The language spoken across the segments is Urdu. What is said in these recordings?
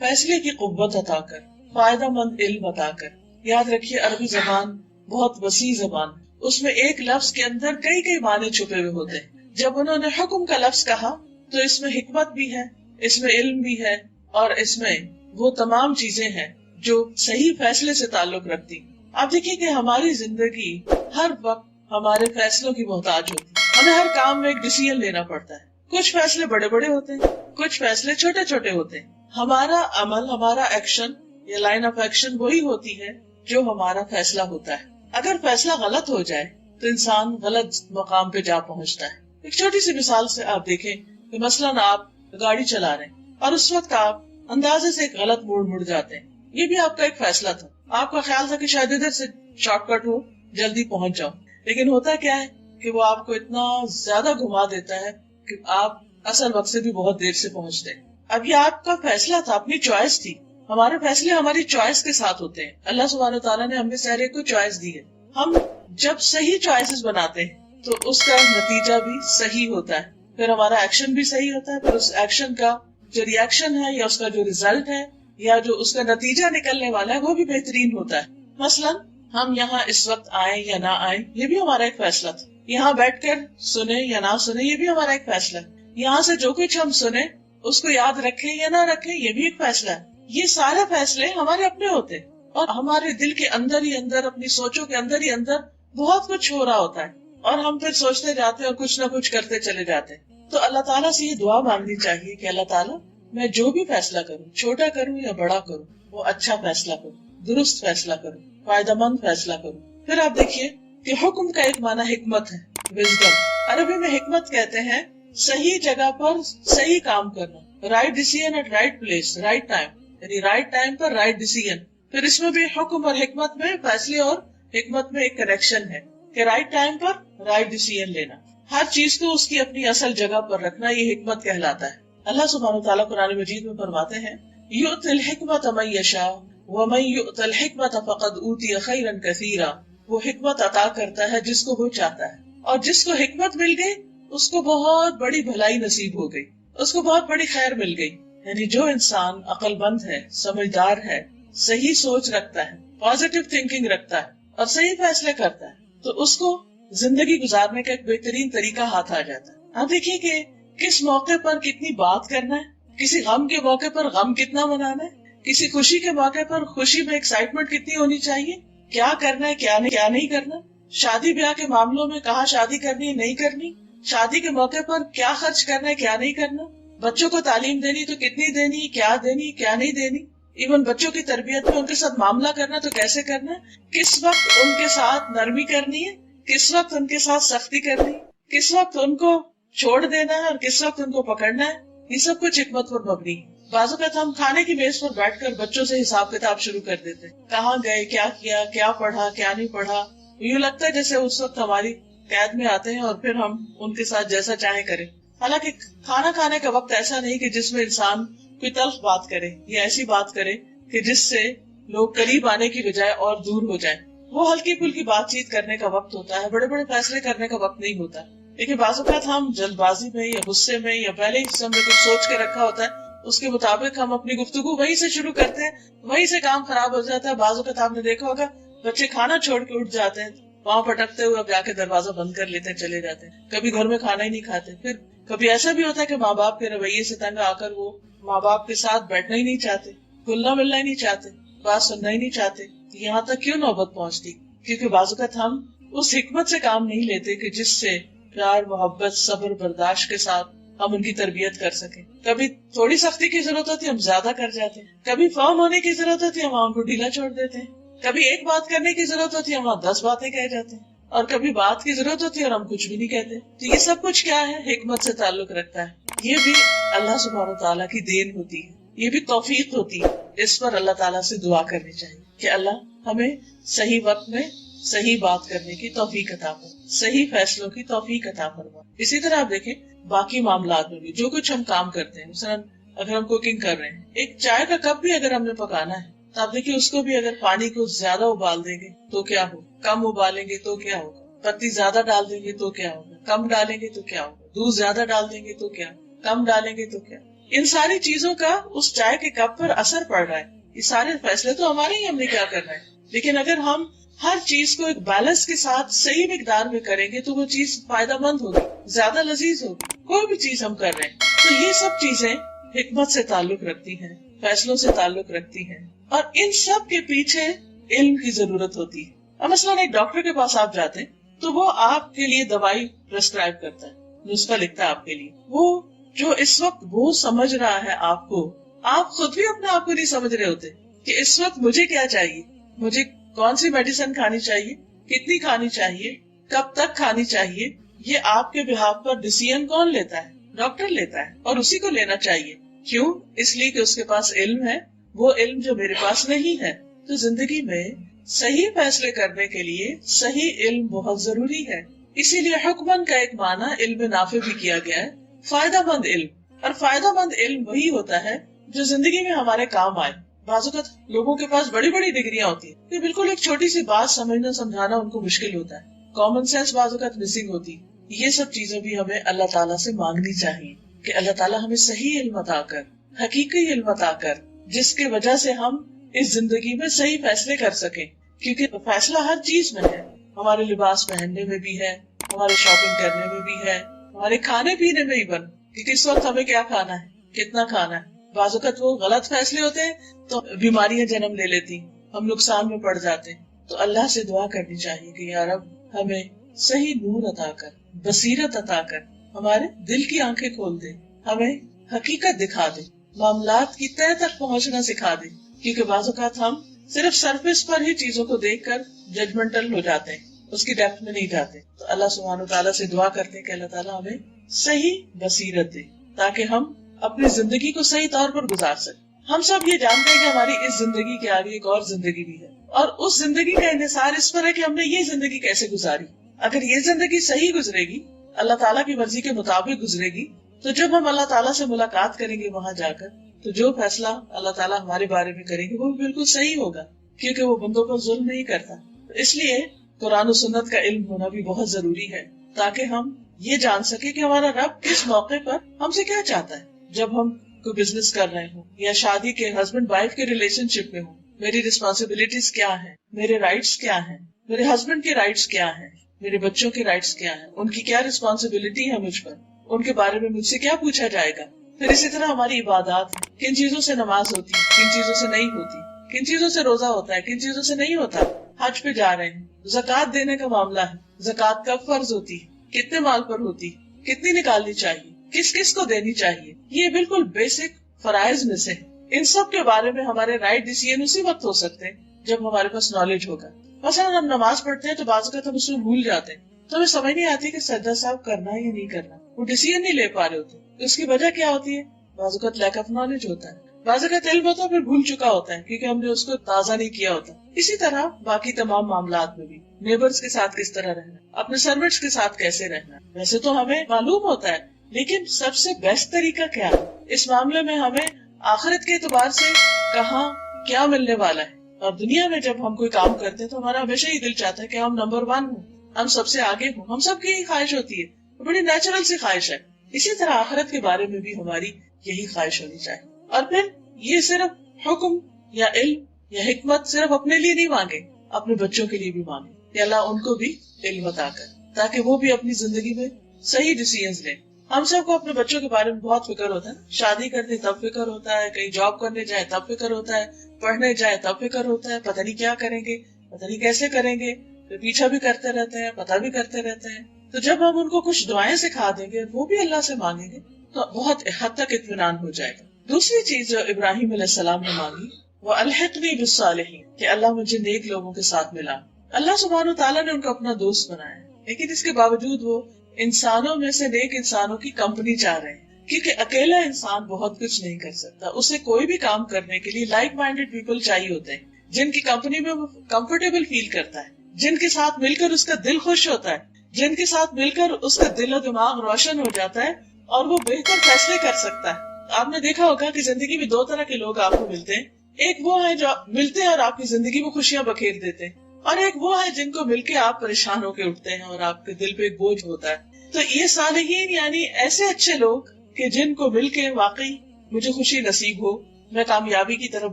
فیصلے کی قوت عطا کر، فائدہ مند علم عطا کر۔ یاد رکھیے عربی زبان بہت وسیع زبان، اس میں ایک لفظ کے اندر کئی کئی معنی چھپے ہوئے ہوتے ہیں۔ جب انہوں نے حکم کا لفظ کہا تو اس میں حکمت بھی ہے، اس میں علم بھی ہے، اور اس میں وہ تمام چیزیں ہیں جو صحیح فیصلے سے تعلق رکھتی۔ آپ دیکھیے کہ ہماری زندگی ہر وقت ہمارے فیصلوں کی محتاج ہوتی ہے، ہمیں ہر کام میں ایک ڈیسیژن لینا پڑتا ہے۔ کچھ فیصلے بڑے بڑے ہوتے ہیں، کچھ فیصلے چھوٹے چھوٹے ہوتے ہیں۔ ہمارا عمل، ہمارا ایکشن یا لائن آف ایکشن وہی ہوتی ہے جو ہمارا فیصلہ ہوتا ہے۔ اگر فیصلہ غلط ہو جائے تو انسان غلط مقام پہ جا پہنچتا ہے۔ ایک چھوٹی سی مثال سے آپ دیکھیں کہ مثلاً آپ گاڑی چلا رہے ہیں اور اس وقت آپ اندازے سے ایک غلط موڑ مڑ جاتے ہیں، یہ بھی آپ کا ایک فیصلہ تھا۔ آپ کا خیال تھا کہ شاید ادھر سے شارٹ کٹ ہو، جلدی پہنچ جاؤ، لیکن ہوتا کیا ہے کہ وہ آپ کو اتنا زیادہ گھما دیتا ہے کہ آپ اصل وقت سے بھی بہت دیر سے پہنچتے ہیں۔ اب یہ آپ کا فیصلہ تھا، اپنی چوائس تھی۔ ہمارے فیصلے ہماری چوائس کے ساتھ ہوتے ہیں۔ اللہ سبحانہ وتعالیٰ نے ہمیں سارے کو چوائس دی ہے۔ ہم جب صحیح چوائسز بناتے ہیں تو اس کا نتیجہ بھی صحیح ہوتا ہے، پھر ہمارا ایکشن بھی صحیح ہوتا ہے، پھر اس ایکشن کا جو ری ایکشن ہے یا اس کا جو ریزلٹ ہے یا جو اس کا نتیجہ نکلنے والا ہے وہ بھی بہترین ہوتا ہے۔ مثلاً ہم یہاں اس وقت آئیں یا نہ آئیں، یہ بھی ہمارا ایک فیصلہ تھا۔ یہاں بیٹھ کر سنیں یا نہ سنیں، یہ بھی ہمارا ایک فیصلہ ہے۔ یہاں سے جو کچھ ہم سنیں اس کو یاد رکھیں یا نہ رکھیں، یہ بھی ایک فیصلہ ہے۔ یہ سارے فیصلے ہمارے اپنے ہوتے ہیں، اور ہمارے دل کے اندر ہی اندر، اپنی سوچوں کے اندر ہی اندر بہت کچھ ہو رہا ہوتا ہے، اور ہم پھر سوچتے جاتے ہیں اور کچھ نہ کچھ کرتے چلے جاتے ہیں۔ تو اللہ تعالیٰ سے یہ دعا مانگنی چاہیے کہ اللہ تعالیٰ میں جو بھی فیصلہ کروں، چھوٹا کروں یا بڑا کروں، وہ اچھا فیصلہ کروں، درست فیصلہ کروں، فائدہ مند فیصلہ کروں۔ پھر آپ دیکھیے کہ حکم کا ایک معنی حکمت ہے، وزڈم۔ عربی میں حکمت کہتے ہیں صحیح جگہ پر صحیح کام کرنا، right decision at right place, right time, یعنی رائٹ ٹائم پر رائٹ ڈیسیژن۔ پھر اس میں بھی حکم اور حکمت میں، فیصلے اور حکمت میں ایک کنیکشن ہے کہ رائٹ ٹائم پر رائٹ ڈیسیژن لینا، ہر چیز کو اس کی اپنی اصل جگہ پر رکھنا، یہ حکمت کہلاتا ہے۔ اللہ سبحانہ وتعالیٰ قرآن مجید میں فرماتے ہیں یؤتی الحکمت من یشاء ومن یؤت الحکمت فقد اوتی خیرا کثیرا۔ وہ حکمت عطا کرتا ہے جس کو وہ چاہتا ہے، اور جس کو حکمت مل گئی اس کو بہت بڑی بھلائی نصیب ہو گئی، اس کو بہت بڑی خیر مل گئی۔ یعنی جو انسان عقل مند ہے، سمجھدار ہے، صحیح سوچ رکھتا ہے، پازیٹیو تھنکنگ رکھتا ہے اور صحیح فیصلے کرتا ہے، تو اس کو زندگی گزارنے کا ایک بہترین طریقہ ہاتھ آ جاتا ہے۔ آپ دیکھیے کہ کس موقع پر کتنی بات کرنا ہے، کسی غم کے موقع پر غم کتنا منانا ہے، کسی خوشی کے موقع پر خوشی میں ایکسائٹمنٹ کتنی ہونی چاہیے، کیا کرنا ہے کیا نہیں کرنا، شادی بیاہ کے معاملوں میں کہاں شادی کرنی ہے نہیں کرنی، شادی کے موقع پر کیا خرچ کرنا ہے کیا نہیں کرنا، بچوں کو تعلیم دینی تو کتنی دینی، کیا نہیں دینی، ایون بچوں کی تربیت میں ان کے ساتھ معاملہ کرنا تو کیسے کرنا ہے، کس وقت ان کے ساتھ نرمی کرنی ہے، کس وقت ان کے ساتھ سختی کرنی ہے، کس وقت ان کو چھوڑ دینا ہے اور کس وقت ان کو پکڑنا ہے، یہ سب کچھ حکمت پر مبنی ہے۔ بعض اوقات ہم کھانے کی میز پر بیٹھ کر بچوں سے حساب کتاب شروع کر دیتے ہیں، کہاں گئے، کیا کیا، کیا پڑھا، کیا نہیں پڑھا، یوں لگتا ہے جیسے اس وقت ہماری قید میں آتے ہیں اور پھر ہم ان کے ساتھ جیسا چاہیں کریں۔ حالانکہ کھانا کھانے کا وقت ایسا نہیں کہ جس میں انسان کوئی تلخ بات کرے یا ایسی بات کرے کہ جس سے لوگ قریب آنے کی بجائے اور دور ہو جائیں۔ وہ ہلکی پھلکی بات چیت کرنے کا وقت ہوتا ہے، بڑے بڑے فیصلے کرنے کا وقت نہیں ہوتا۔ لیکن بعض اوقات ہم جلد بازی میں یا غصے میں یا پہلے ہی ہم نے کچھ سوچ کے رکھا ہوتا ہے، اس کے مطابق ہم اپنی گفتگو وہیں سے شروع کرتے ہیں، وہیں سے کام خراب ہو جاتا ہے۔ بعض اوقات آپ نے دیکھا ہوگا بچے کھانا چھوڑ کے اٹھ جاتے ہیں، پاؤں پٹکتے ہوئے اب جا کے دروازہ بند کر لیتے ہیں، چلے جاتے ہیں، کبھی گھر میں کھانا ہی نہیں کھاتے۔ پھر کبھی ایسا بھی ہوتا ہے کہ ماں باپ کے رویے سے تنگ آ کر وہ ماں باپ کے ساتھ بیٹھنا ہی نہیں چاہتے، گھلنا ملنا ہی نہیں چاہتے، بات سننا ہی نہیں چاہتے۔ یہاں تک کیوں نوبت پہنچتی؟ کیونکہ بعض اوقات ہم اس حکمت سے کام نہیں لیتے کہ جس سے پیار، محبت، صبر، برداشت کے ساتھ ہم ان کی تربیت کر سکیں۔ کبھی تھوڑی سختی کی ضرورت ہوتی ہے، ہم زیادہ کر جاتے ہیں، کبھی فرم ہونے کی ضرورت ہوتی ہے، ہم ان کو ڈھیلا چھوڑ دیتے ہیں، کبھی ایک بات کرنے کی ضرورت ہوتی ہے، ہم 10 باتیں کہہ جاتے ہیں، اور کبھی بات کی ضرورت ہوتی ہے اور ہم کچھ بھی نہیں کہتے۔ تو یہ سب کچھ کیا ہے؟ حکمت سے تعلق رکھتا ہے۔ یہ بھی اللہ سبحانہ تعالیٰ کی دین ہوتی ہے، یہ بھی توفیق ہوتی ہے۔ اس پر اللہ تعالیٰ سے دعا کرنی چاہیے کہ اللہ ہمیں صحیح وقت میں صحیح بات کرنے کی توفیق عطا فرما، صحیح فیصلوں کی توفیق عطا فرما۔ اسی طرح آپ دیکھیں باقی معاملات میں بھی جو کچھ ہم کام کرتے ہیں، مثلا اگر ہم کوکنگ کر رہے ہیں، ایک چائے کا کپ بھی اگر ہم نے پکانا ہے تو آپ دیکھیے اس کو بھی اگر پانی کو زیادہ ابال دیں گے تو کیا ہو، کم ابالیں گے تو کیا ہوگا، پتی زیادہ ڈال دیں گے تو کیا ہوگا، کم ڈالیں گے تو کیا ہوگا، دودھ زیادہ ڈال دیں گے تو کیا، کم ڈالیں گے تو کیا۔ ان ساری چیزوں کا اس چائے کے کپ پر اثر پڑ رہا ہے. یہ سارے فیصلے تو ہمارے ہی، ہم نے کیا کرنا ہے. لیکن اگر ہم ہر چیز کو ایک بیلنس کے ساتھ صحیح مقدار میں کریں گے تو وہ چیز فائدہ مند ہوگی، زیادہ لذیذ ہوگی. کوئی بھی چیز ہم کر رہے ہیں تو یہ سب چیزیں حکمت سے تعلق رکھتی ہیں، فیصلوں سے تعلق رکھتی ہیں، اور ان سب کے پیچھے علم کی ضرورت ہوتی ہے. اب مثلاً ایک ڈاکٹر کے پاس آپ جاتے ہیں تو وہ آپ کے لیے دوائی پرسکرائب کرتا ہے، نسخہ لکھتا ہے آپ کے لیے. وہ جو اس وقت وہ سمجھ رہا ہے آپ کو، آپ خود بھی اپنے آپ کو نہیں سمجھ رہے ہوتے کہ اس وقت مجھے کیا چاہیے، مجھے کون سی میڈیسن کھانی چاہیے، کتنی کھانی چاہیے، کب تک کھانی چاہیے. یہ آپ کے بہاف پر ڈیسیژن کون لیتا ہے؟ ڈاکٹر لیتا ہے، اور اسی کو لینا چاہیے. کیوں؟ اس لیے کہ اس کے پاس علم ہے، وہ علم جو میرے پاس نہیں ہے. تو زندگی میں صحیح فیصلے کرنے کے لیے صحیح علم بہت ضروری ہے. اسی لیے حکمن کا ایک معنی علم نافع بھی کیا گیا ہے، فائدہ مند علم. اور فائدہ مند علم وہی ہوتا ہے جو زندگی میں ہمارے کام آئے. بعض اوقات لوگوں کے پاس بڑی بڑی ڈگریاں ہوتی ہیں کہ بالکل ایک چھوٹی سی بات سمجھنا سمجھانا ان کو مشکل ہوتا ہے. کامن سینس بعض اوقات مسنگ ہوتی. یہ سب چیزیں بھی ہمیں اللہ تعالیٰ سے مانگنی چاہیے کہ اللہ تعالیٰ ہمیں صحیح علم عطا کر، حقیقی علم عطا کر، جس کی وجہ سے ہم اس زندگی میں صحیح فیصلے کر سکیں. کیونکہ فیصلہ ہر چیز میں ہے، ہمارے لباس پہننے میں بھی ہے، ہمارے شاپنگ کرنے میں بھی ہے، ہمارے کھانے پینے میں بھی کہ کس وقت ہمیں کیا کھانا ہے، کتنا کھانا ہے. بعض اوقات وہ غلط فیصلے ہوتے ہیں تو بیماریاں جنم لے لیتی، ہم نقصان میں پڑ جاتے ہیں. تو اللہ سے دعا کرنی چاہیے کہ یا رب ہمیں صحیح نور عطا کر، بصیرت عطا کر، ہمارے دل کی آنکھیں کھول دے، ہمیں حقیقت دکھا دے، معاملات کی تہہ تک پہنچنا سکھا دے. کیونکہ بعض اوقات ہم صرف سرفیس پر ہی چیزوں کو دیکھ کر ججمنٹل ہو جاتے ہیں، اس کی ڈیپتھ میں نہیں جاتے. تو اللہ سبحانہ وتعالیٰ سے دعا کرتے ہیں کہ اللہ تعالیٰ ہمیں صحیح بصیرت دے تاکہ ہم اپنی زندگی کو صحیح طور پر گزار سکیں. ہم سب یہ جانتے ہیں کہ ہماری اس زندگی کے آگے ایک اور زندگی بھی ہے، اور اس زندگی کا انحصار اس پر ہے کہ ہم نے یہ زندگی کیسے گزاری. اگر یہ زندگی صحیح گزرے گی، اللہ تعالیٰ کی مرضی کے مطابق گزرے گی، تو جب ہم اللہ تعالیٰ سے ملاقات کریں گے وہاں جا کر، تو جو فیصلہ اللہ تعالیٰ ہمارے بارے میں کریں گے وہ بالکل صحیح ہوگا، کیونکہ وہ بندوں پر ظلم نہیں کرتا. اس لیے قرآن و سنت کا علم ہونا بھی بہت ضروری ہے تاکہ ہم یہ جان سکے کہ ہمارا رب کس موقع پر ہم سے کیا چاہتا ہے. جب ہم کوئی بزنس کر رہے ہوں یا شادی کے ہسبینڈ وائف کے ریلیشن شپ میں ہوں، میری رسپانسبلٹیز کیا ہیں، میرے رائٹس کیا ہیں، میرے ہسبینڈ کے رائٹس کیا ہیں، میرے بچوں کے رائٹس کیا ہیں، ان کی کیا رسپانسبلٹی ہے مجھ پر، ان کے بارے میں مجھ سے کیا پوچھا جائے گا. پھر اسی طرح ہماری عبادات، کن چیزوں سے نماز ہوتی، کن چیزوں سے نہیں ہوتی، کن چیزوں سے روزہ ہوتا ہے، کن چیزوں سے نہیں ہوتا. حج پہ جا رہے ہیں، زکوٰۃ دینے کا معاملہ ہے، زکوٰۃ کب فرض ہوتی، کتنے مال پر ہوتی، کتنی نکالنی چاہیے، کس کس کو دینی چاہیے. یہ بالکل بیسک فرائض میں سے. ان سب کے بارے میں ہمارے رائٹ ڈیسیژن اسی وقت ہو سکتے ہیں جب ہمارے پاس نالج ہوگا. مثلا ہم نماز پڑھتے ہیں تو بعض اوقات ہم اس میں بھول جاتے ہیں، تو ہمیں سمجھ نہیں آتی کہ سجدہ صاحب کرنا ہے یا نہیں کرنا، وہ ڈیسیژن نہیں لے پا رہے ہوتے. اس کی وجہ کیا ہوتی ہے؟ بعض اوقات لیک آف نالج ہوتا ہے، بعض اوقات علم ہوتا ہے پھر بھول چکا ہوتا ہے کیونکہ ہم نے اس کو تازہ نہیں کیا ہوتا. اسی طرح باقی تمام معاملات میں بھی، نیبرز کے ساتھ کس طرح رہنا، اپنے سروینٹس کے ساتھ کیسے رہنا. ویسے تو ہمیں معلوم ہوتا ہے، لیکن سب سے بیسٹ طریقہ کیا ہے اس معاملے میں؟ ہمیں آخرت کے اعتبار سے کہاں کیا ملنے والا ہے. اور دنیا میں جب ہم کوئی کام کرتے ہیں تو ہمارا ہمیشہ ہی دل چاہتا ہے کہ ہم نمبر 1 ہوں، ہم سب سے آگے ہوں. ہم سب کی یہی خواہش ہوتی ہے، بڑی نیچرل سی خواہش ہے. اسی طرح آخرت کے بارے میں بھی ہماری یہی خواہش ہونی چاہیے. اور پھر یہ صرف حکم یا علم یا حکمت صرف اپنے لیے نہیں مانگے، اپنے بچوں کے لیے بھی مانگے کہ اللہ ان کو بھی علم عطا کر تاکہ وہ بھی اپنی زندگی میں صحیح ڈیسیژنز لیں. ہم سب کو اپنے بچوں کے بارے میں بہت فکر ہوتا ہے، شادی کرتے تب فکر ہوتا ہے، کہیں جاب کرنے جائے تب فکر ہوتا ہے، پڑھنے جائے تب فکر ہوتا ہے، پتہ نہیں کیا کریں گے، پتہ نہیں کیسے کریں گے، پھر پیچھا بھی کرتے رہتے ہیں، پتہ بھی کرتے رہتے ہیں. تو جب ہم ان کو کچھ دعائیں سکھا دیں گے، وہ بھی اللہ سے مانگیں گے، تو بہت حد تک اطمینان ہو جائے گا. دوسری چیز جو ابراہیم علیہ السلام نے مانگی وہ الحقنی بالصالحین، کہ اللہ مجھے نیک لوگوں کے ساتھ ملا. اللہ سبحانہ تعالیٰ نے ان کو اپنا دوست بنایا، لیکن اس کے باوجود وہ انسانوں میں سے نیک انسانوں کی کمپنی چاہ رہے ہیں، کیونکہ اکیلا انسان بہت کچھ نہیں کر سکتا. اسے کوئی بھی کام کرنے کے لیے لائک مائنڈیڈ پیپل چاہیے ہوتے ہیں، جن کی کمپنی میں وہ کمفرٹیبل فیل کرتا ہے، جن کے ساتھ مل کر اس کا دل خوش ہوتا ہے، جن کے ساتھ مل کر اس کا دل و دماغ روشن ہو جاتا ہے اور وہ بہتر فیصلے کر سکتا ہے. آپ نے دیکھا ہوگا کہ زندگی میں 2 طرح کے لوگ آپ کو ملتے ہیں. ایک وہ ہے جو ملتے ہیں اور آپ کی زندگی میں خوشیاں بکھیر دیتے ہیں، اور ایک وہ ہے جن کو مل کے آپ پریشان ہو کے اٹھتے ہیں اور آپ کے دل پہ ایک بوجھ ہوتا ہے. تو یہ صالحین یعنی ایسے اچھے لوگ کہ جن کو مل کے واقعی مجھے خوشی نصیب ہو، میں کامیابی کی طرف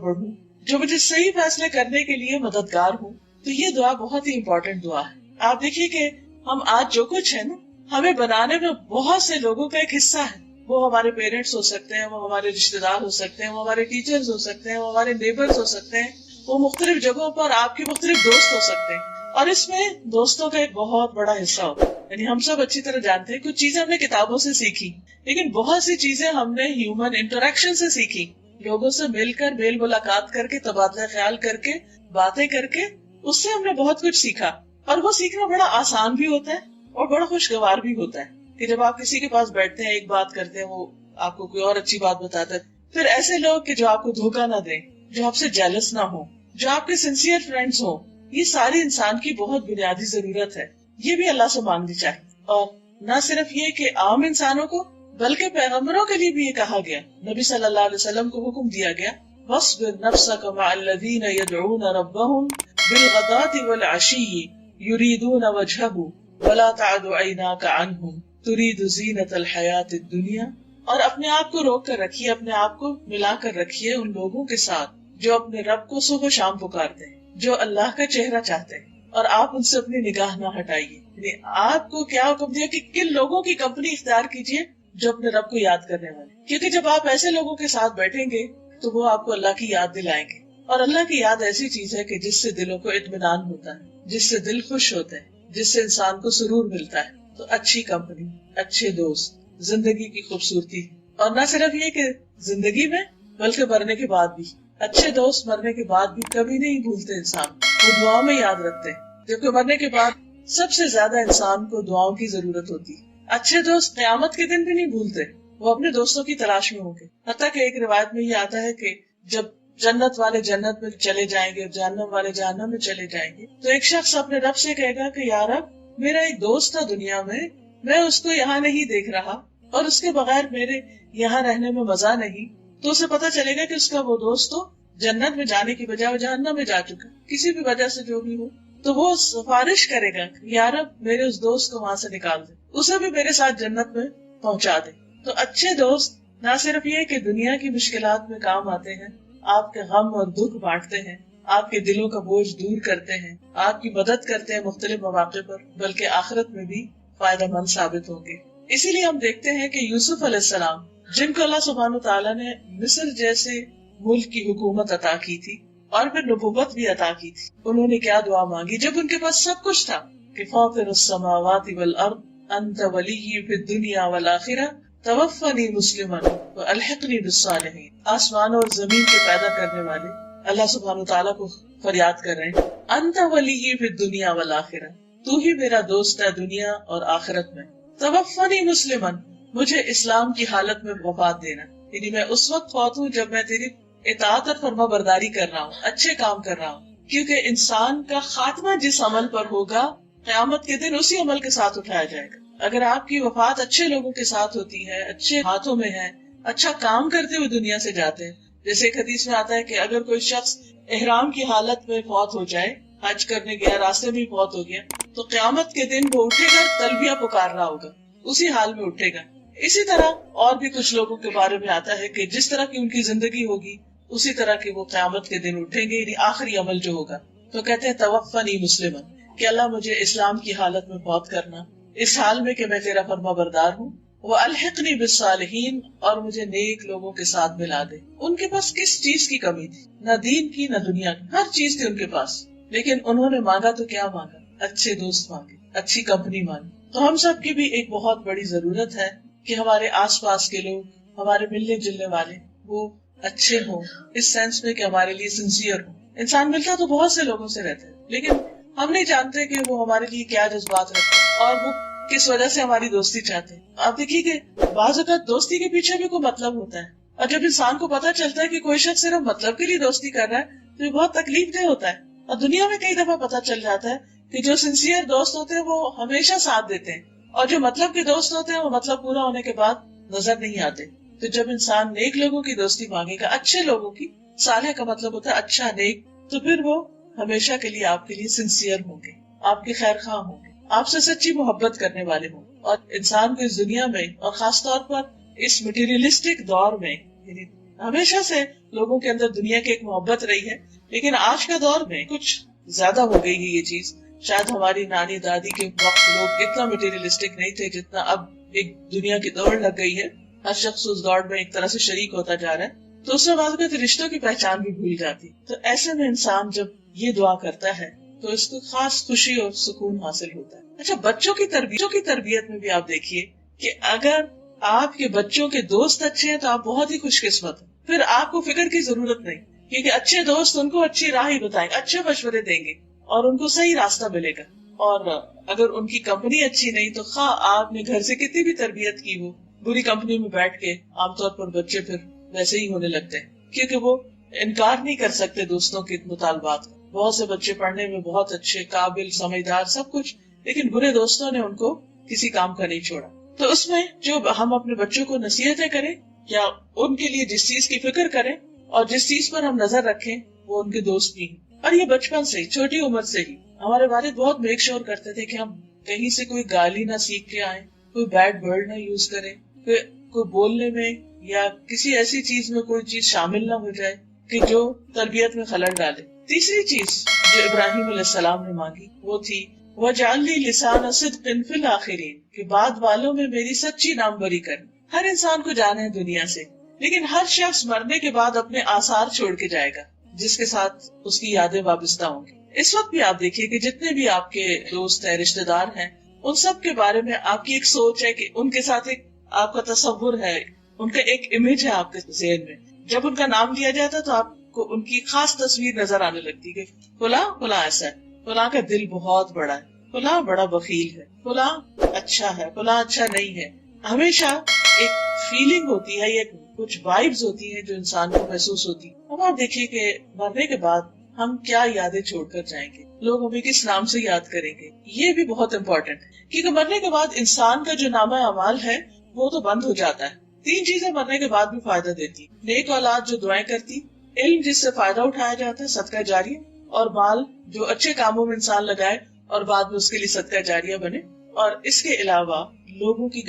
بڑھوں، جو مجھے صحیح فیصلے کرنے کے لیے مددگار ہوں. تو یہ دعا بہت ہی امپورٹنٹ دعا ہے. آپ دیکھیے کہ ہم آج جو کچھ ہے نا، ہمیں بنانے میں بہت سے لوگوں کا ایک حصہ ہے. وہ ہمارے پیرنٹس ہو سکتے ہیں، وہ ہمارے رشتے دار ہو سکتے ہیں، وہ ہمارے ٹیچرز ہو سکتے ہیں، وہ ہمارے نیبرز ہو سکتے ہیں، وہ مختلف جگہوں پر آپ کے مختلف دوست ہو سکتے ہیں. اور اس میں دوستوں کا ایک بہت بڑا حصہ ہوتا ہے. یعنی ہم سب اچھی طرح جانتے ہیں کچھ چیزیں ہم نے کتابوں سے سیکھی، لیکن بہت سی چیزیں ہم نے ہیومن انٹریکشن سے سیکھی. لوگوں سے مل کر، میل ملاقات کر کے، تبادلہ خیال کر کے، باتیں کر کے، اس سے ہم نے بہت کچھ سیکھا. اور وہ سیکھنا بڑا آسان بھی ہوتا ہے اور بڑا خوشگوار بھی ہوتا ہے کہ جب آپ کسی کے پاس بیٹھتے ہیں، ایک بات کرتے ہیں، وہ آپ کو کوئی اور اچھی بات بتاتا ہے. پھر ایسے لوگ کہ جو آپ کو دھوکہ نہ دیں، جو آپ سے جیلس نہ ہو، جو آپ کے سنسیئر فرینڈز ہوں، یہ ساری انسان کی بہت بنیادی ضرورت ہے. یہ بھی اللہ سے مانگنی چاہیے. اور نہ صرف یہ کہ عام انسانوں کو، بلکہ پیغمبروں کے لیے بھی یہ کہا گیا. نبی صلی اللہ علیہ وسلم کو حکم دیا گیا، وَاصْبِرْ نَفْسَكَ مَعَ الَّذِينَ يَدْعُونَ رَبَّهُمْ بِالْغَدَاةِ وَالْعَشِيِّ يُرِيدُونَ وَجْهَهُ وَلَا تَعْدُ عَيْنَاكَ عَنْهُمْ تُرِيدُ زِينَةَ الْحَيَاةِ الدُّنْيَا. اور اپنے آپ کو روک کر رکھیے، اپنے آپ کو ملا کر رکھیے ان لوگوں کے ساتھ جو اپنے رب کو صبح و شام پکارتے ہیں، جو اللہ کا چہرہ چاہتے ہیں، اور آپ ان سے اپنی نگاہ نہ ہٹائیے. یعنی آپ کو کیا حکم دیا کہ کن لوگوں کی کمپنی اختیار کیجیے؟ جو اپنے رب کو یاد کرنے والے. کیونکہ جب آپ ایسے لوگوں کے ساتھ بیٹھیں گے تو وہ آپ کو اللہ کی یاد دلائیں گے. اور اللہ کی یاد ایسی چیز ہے کہ جس سے دلوں کو اطمینان ہوتا ہے، جس سے دل خوش ہوتے ہیں، جس سے انسان کو سرور ملتا ہے. تو اچھی کمپنی، اچھے دوست زندگی کی خوبصورتی. اور نہ صرف یہ کہ زندگی میں، بلکہ مرنے کے بعد بھی. اچھے دوست مرنے کے بعد بھی کبھی نہیں بھولتے انسان، وہ دعاؤں میں یاد رکھتے ہیں. جبکہ مرنے کے بعد سب سے زیادہ انسان کو دعاؤں کی ضرورت ہوتی ہے. اچھے دوست قیامت کے دن بھی نہیں بھولتے، وہ اپنے دوستوں کی تلاش میں ہوں گے. حتیٰ کہ ایک روایت میں یہ آتا ہے کہ جب جنت والے جنت میں چلے جائیں گے، جہنم والے جہنم میں چلے جائیں گے، تو ایک شخص اپنے رب سے کہے گا کہ یا رب، میرا ایک دوست تھا دنیا میں اس کو یہاں نہیں دیکھ رہا، اور اس کے بغیر میرے یہاں رہنے میں مزہ نہیں. تو اسے پتا چلے گا کہ اس کا وہ دوست تو جنت میں جانے کی بجائے وہ جہنم میں جا چکا، کسی بھی وجہ سے جو بھی ہو. تو وہ سفارش کرے گا یا رب، میرے اس دوست کو وہاں سے نکال دے، اسے بھی میرے ساتھ جنت میں پہنچا دے. تو اچھے دوست نہ صرف یہ کہ دنیا کی مشکلات میں کام آتے ہیں، آپ کے غم اور دکھ بانٹتے ہیں، آپ کے دلوں کا بوجھ دور کرتے ہیں، آپ کی مدد کرتے ہیں مختلف مواقع پر، بلکہ آخرت میں بھی فائدہ مند ثابت ہوں گے. اسی لیے ہم دیکھتے ہیں کہ یوسف علیہ السلام، جن کو اللہ سبحانہ تعالیٰ نے مصر جیسے ملک کی حکومت عطا کی تھی اور پھر نبوت بھی عطا کی تھی، انہوں نے کیا دعا مانگی جب ان کے پاس سب کچھ تھا کہ فاطر السماوات والارض انت ولی فی الدنیا والآخرہ توفنی مسلما والحقنی بالصالحین. آسمانوں اور زمین کے پیدا کرنے والے اللہ سبحانہ تعالیٰ کو فریاد کر رہے ہیں، انت ولی فی الدنیا والآخرہ، تو ہی میرا دوست ہے دنیا اور آخرت میں. توفنی مسلما، مجھے اسلام کی حالت میں وفات دینا، یعنی میں اس وقت فوت ہوں جب میں تیری اطاعت اور فرما برداری کر رہا ہوں، اچھے کام کر رہا ہوں. کیونکہ انسان کا خاتمہ جس عمل پر ہوگا، قیامت کے دن اسی عمل کے ساتھ اٹھایا جائے گا. اگر آپ کی وفات اچھے لوگوں کے ساتھ ہوتی ہے، اچھے ہاتھوں میں ہے، اچھا کام کرتے ہوئے دنیا سے جاتے ہیں. جیسے ایک حدیث میں آتا ہے کہ اگر کوئی شخص احرام کی حالت میں فوت ہو جائے، حج کرنے گیا، راستے میں فوت ہو گیا، تو قیامت کے دن وہ اٹھے گا، تلبیہ پکار رہا ہوگا، اسی حال میں اٹھے گا. اسی طرح اور بھی کچھ لوگوں کے بارے میں آتا ہے کہ جس طرح کی ان کی زندگی ہوگی اسی طرح کے وہ قیامت کے دن اٹھیں گے، یعنی آخری عمل جو ہوگا. تو کہتے ہیں توفنی مسلما، کہ اللہ مجھے اسلام کی حالت میں فوت کرنا، اس حال میں کہ میں تیرا فرما بردار ہوں. والحقنی بالصالحین، اور مجھے نیک لوگوں کے ساتھ ملا دے. ان کے پاس کس چیز کی کمی تھی؟ نہ دین کی نہ دنیا کی، ہر چیز تھی ان کے پاس، لیکن انہوں نے مانگا تو کیا مانگا؟ اچھے دوست مانگے، اچھی کمپنی مانگی. تو ہم سب کی بھی ایک بہت بڑی ضرورت ہے کہ ہمارے آس پاس کے لوگ، ہمارے ملنے جلنے والے، وہ اچھے ہوں، اس سینس میں کہ ہمارے لیے سنسیئر ہوں. انسان ملتا تو بہت سے لوگوں سے رہتا ہے، لیکن ہم نہیں جانتے کہ وہ ہمارے لیے کیا جذبات رکھتے ہیں اور وہ کس وجہ سے ہماری دوستی چاہتے ہیں. آپ دیکھیے کہ بعض اوقات دوستی کے پیچھے بھی کوئی مطلب ہوتا ہے، اور جب انسان کو پتا چلتا ہے کہ کوئی شخص صرف مطلب کے لیے دوستی کر رہا ہے تو یہ بہت تکلیف دہ ہوتا ہے. اور دنیا میں کئی دفعہ پتا چل جاتا ہے کہ جو سنسیئر دوست ہوتے ہیں وہ ہمیشہ ساتھ دیتے ہیں، اور جو مطلب کے دوست ہوتے ہیں وہ مطلب پورا ہونے کے بعد نظر نہیں آتے. تو جب انسان نیک لوگوں کی دوستی مانگے گا، اچھے لوگوں کی، صالح کا مطلب ہوتا ہے اچھا، نیک، تو پھر وہ ہمیشہ کے لیے آپ کے لیے سنسیئر ہوں گے، آپ کے خیر خواہ ہوں گے، آپ سے سچی محبت کرنے والے ہوں. اور انسان کو اس دنیا میں اور خاص طور پر اس مٹیریلسٹک دور میں یعنی ہمیشہ سے لوگوں کے اندر دنیا کی ایک محبت رہی ہے، لیکن آج کا دور میں کچھ زیادہ ہو گئی ہے یہ چیز. شاید ہماری نانی دادی کے وقت لوگ اتنا مٹیریلسٹک نہیں تھے جتنا اب ایک دنیا کی دوڑ لگ گئی ہے. ہر شخص اس دوڑ میں ایک طرح سے شریک ہوتا جا رہا ہے، تو اس میں بعض اوقات رشتوں کی پہچان بھی بھول جاتی. تو ایسے میں انسان جب یہ دعا کرتا ہے تو اس کو خاص خوشی اور سکون حاصل ہوتا ہے. اچھا، بچوں کی تربیت میں بھی آپ دیکھیے کہ اگر آپ کے بچوں کے دوست اچھے ہیں تو آپ بہت ہی خوش قسمت ہیں. پھر آپ کو فکر کی ضرورت نہیں، کیونکہ اچھے دوست ان کو اچھی راہ ہی بتائیں گے، اچھے مشورے دیں گے اور ان کو صحیح راستہ ملے گا. اور اگر ان کی کمپنی اچھی نہیں تو خواہ آپ نے گھر سے کتنی بھی تربیت کی ہو، بری کمپنی میں بیٹھ کے عام طور پر بچے پھر ویسے ہی ہونے لگتے ہیں، کیونکہ وہ انکار نہیں کر سکتے دوستوں کے مطالبات کا. بہت سے بچے پڑھنے میں بہت اچھے، قابل، سمجھدار، سب کچھ، لیکن برے دوستوں نے ان کو کسی کام کا نہیں چھوڑا. تو اس میں جو ہم اپنے بچوں کو نصیحتیں کریں یا ان کے لیے جس چیز کی فکر کریں اور جس چیز پر ہم نظر رکھیں وہ ان کے دوست بھی ہیں. اور یہ بچپن سے ہی، چھوٹی عمر سے ہی ہمارے والد بہت میک شور کرتے تھے کہ ہم کہیں سے کوئی گالی نہ سیکھ کے آئیں، کوئی بیڈ ورڈ نہ یوز کریں، کوئی بولنے میں یا کسی ایسی چیز میں کوئی چیز شامل نہ ہو جائے کہ جو تربیت میں خلل ڈالے. تیسری چیز جو ابراہیم علیہ السلام نے مانگی وہ تھی وَجْعَلْ لِي لِسَانَ صِدْقٍ فِي الْآخِرِينَ، کہ بعد والوں میں میری سچی نام بری کر. ہر انسان کو جانا ہے دنیا سے، لیکن ہر شخص مرنے کے بعد اپنے آثار چھوڑ کے جائے گا جس کے ساتھ اس کی یادیں وابستہ ہوں گی. اس وقت بھی آپ دیکھیے کہ جتنے بھی آپ کے دوست ہیں، رشتہ دار ہیں، ان سب کے بارے میں آپ کی ایک سوچ ہے کہ ان کے ساتھ ایک آپ کا تصور ہے، ان کا ایک امیج ہے آپ کے ذہن میں. جب ان کا نام لیا جاتا تو آپ کو ان کی خاص تصویر نظر آنے لگتی کہ فلاں فلاں ایسا ہے، فلاں کا دل بہت بڑا ہے، فلاں بڑا بخیل ہے، فلاں اچھا ہے، فلاں اچھا نہیں ہے. ہمیشہ ایک فیلنگ ہوتی ہے یا کچھ وائبز ہوتی ہیں جو انسان کو محسوس ہوتی. اب آپ دیکھیے کہ مرنے کے بعد ہم کیا یادیں چھوڑ کر جائیں گے، لوگ ہمیں کس نام سے یاد کریں گے. یہ بھی بہت امپورٹنٹ ہے کیونکہ مرنے کے بعد انسان کا جو نامہ اعمال ہے وہ تو بند ہو جاتا ہے. 3 چیزیں مرنے کے بعد بھی فائدہ دیتی: نیک اولاد جو دعائیں کرتی، علم جس سے فائدہ اٹھایا جاتا ہے، صدقہ جاریہ، اور مال جو اچھے کاموں میں انسان لگائے اور بعد میں اس کے لیے صدقہ جاریہ بنے. اور اس کے علاوہ لوگوں کی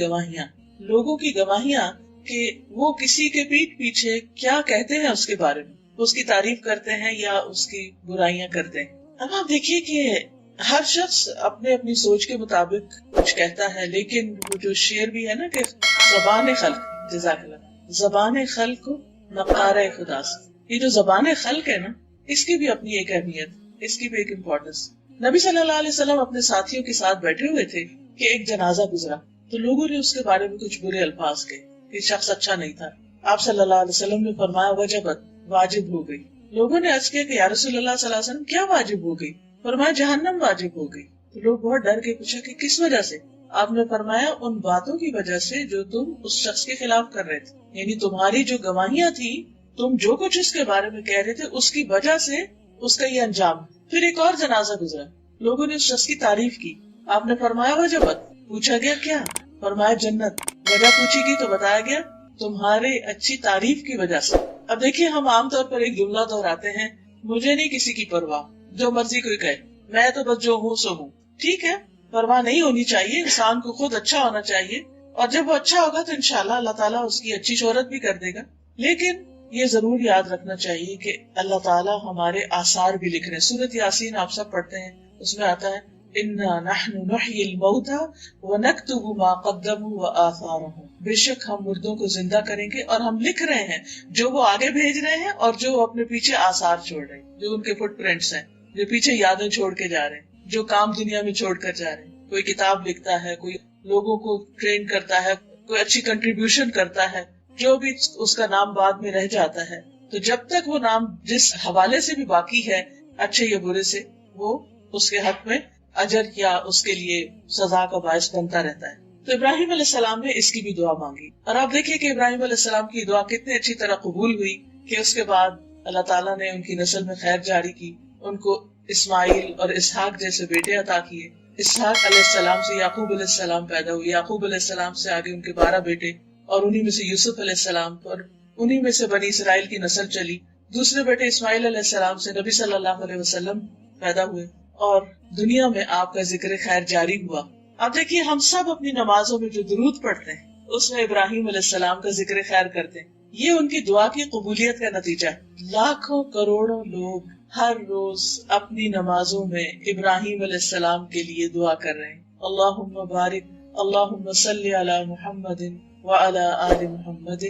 گواہیاں کہ وہ کسی کے پیٹھ پیچھے کیا کہتے ہیں اس کے بارے میں، اس کی تعریف کرتے ہیں یا اس کی برائیاں کرتے ہیں. اب آپ دیکھیے کہ ہر شخص اپنے اپنی سوچ کے مطابق کچھ کہتا ہے، لیکن وہ جو شعر بھی ہے نا کہ زبان خلق، جزاک اللہ، زبان خلق کو نقارہ خدا سے. یہ جو زبان خلق ہے نا، اس کی بھی اپنی ایک اہمیت، اس کی بھی ایک امپورٹنس. نبی صلی اللہ علیہ وسلم اپنے ساتھیوں کے ساتھ بیٹھے ہوئے تھے کہ ایک جنازہ گزرا تو لوگوں نے اس کے بارے میں کچھ برے الفاظ کہے کہ شخص اچھا نہیں تھا. آپ صلی اللہ علیہ وسلم نے فرمایا وجبت، واجب ہو گئی. لوگوں نے عرض کیا کہ یا رسول اللہ صلی اللہ علیہ وسلم کیا واجب ہو گئی؟ فرمایا جہنم واجب ہو گئی. تو لوگ بہت ڈر کے پوچھا کہ کس وجہ سے؟ آپ نے فرمایا ان باتوں کی وجہ سے جو تم اس شخص کے خلاف کر رہے تھے، یعنی تمہاری جو گواہیاں تھی، تم جو کچھ اس کے بارے میں کہہ رہے تھے، اس کی وجہ سے اس کا یہ انجام. پھر ایک اور جنازہ گزرا، لوگوں نے اس شخص کی تعریف کی. آپ نے فرمایا وجبت. پوچھا گیا کیا؟ فرمایا جنت. وجہ پوچھی گئی تو بتایا گیا تمہارے اچھی تعریف کی وجہ سے. اب دیکھیے ہم عام طور پر ایک جملہ دہراتے ہیں، مجھے نہیں کسی کی پرواہ، جو مرضی کوئی کہے، میں تو بس جو ہوں سو ہوں. ٹھیک ہے، پرواہ نہیں ہونی چاہیے، انسان کو خود اچھا ہونا چاہیے، اور جب وہ اچھا ہوگا تو انشاءاللہ اللہ تعالیٰ اس کی اچھی شہرت بھی کر دے گا. لیکن یہ ضرور یاد رکھنا چاہیے کہ اللہ تعالیٰ ہمارے آثار بھی لکھ رہے ہیں. سورۃ یاسین آپ سب پڑھتے ہیں، اس میں آتا ہے اِنَّا نَحْنُ نُحْيِي الْمَوْتَى وَنَكْتُبُ مَا قَدَّمُوا وَآثَارَهُمْ. بے شک ہم مردوں کو زندہ کریں گے اور ہم لکھ رہے ہیں جو وہ آگے بھیج رہے ہیں اور جو وہ اپنے پیچھے آثار چھوڑ رہے ہیں، جو ان کے فٹ پرنٹس ہیں، جو پیچھے یادیں چھوڑ کے جا رہے ہیں، جو کام دنیا میں چھوڑ کر جا رہے ہیں. کوئی کتاب لکھتا ہے، کوئی لوگوں کو ٹرین کرتا ہے، کوئی اچھی کنٹریبیوشن کرتا ہے، جو بھی اس کا نام بعد میں رہ جاتا ہے. تو جب تک وہ نام جس حوالے سے بھی باقی ہے، اچھے یا برے سے، وہ اس کے حق میں اجر یا اس کے لیے سزا کا باعث بنتا رہتا ہے. تو ابراہیم علیہ السلام نے اس کی بھی دعا مانگی، اور آپ دیکھیے کہ ابراہیم علیہ السلام کی دعا کتنی اچھی طرح قبول ہوئی کہ اس کے بعد اللہ تعالیٰ نے ان کی نسل میں خیر جاری کی، ان کو اسماعیل اور اسحاق جیسے بیٹے عطا کیے. اسحاق علیہ السلام سے یعقوب علیہ السلام پیدا ہوئے، یعقوب علیہ السلام سے آگے ان کے 12 بیٹے، اور انہی میں سے یوسف علیہ السلام، اور انہی میں سے بنی اسرائیل کی نسل چلی. دوسرے بیٹے اسماعیل علیہ السلام سے نبی صلی اللہ علیہ وسلم پیدا ہوئے، اور دنیا میں آپ کا ذکر خیر جاری ہوا. اب دیکھیے ہم سب اپنی نمازوں میں جو درود پڑھتے ہیں اس میں ابراہیم علیہ السلام کا ذکر خیر کرتے ہیں. یہ ان کی دعا کی قبولیت کا نتیجہ ہے۔ لاکھوں کروڑوں لوگ ہر روز اپنی نمازوں میں ابراہیم علیہ السلام کے لیے دعا کر رہے ہیں، اللہم بارک اللہم صلی علی محمد وعلی آل محمد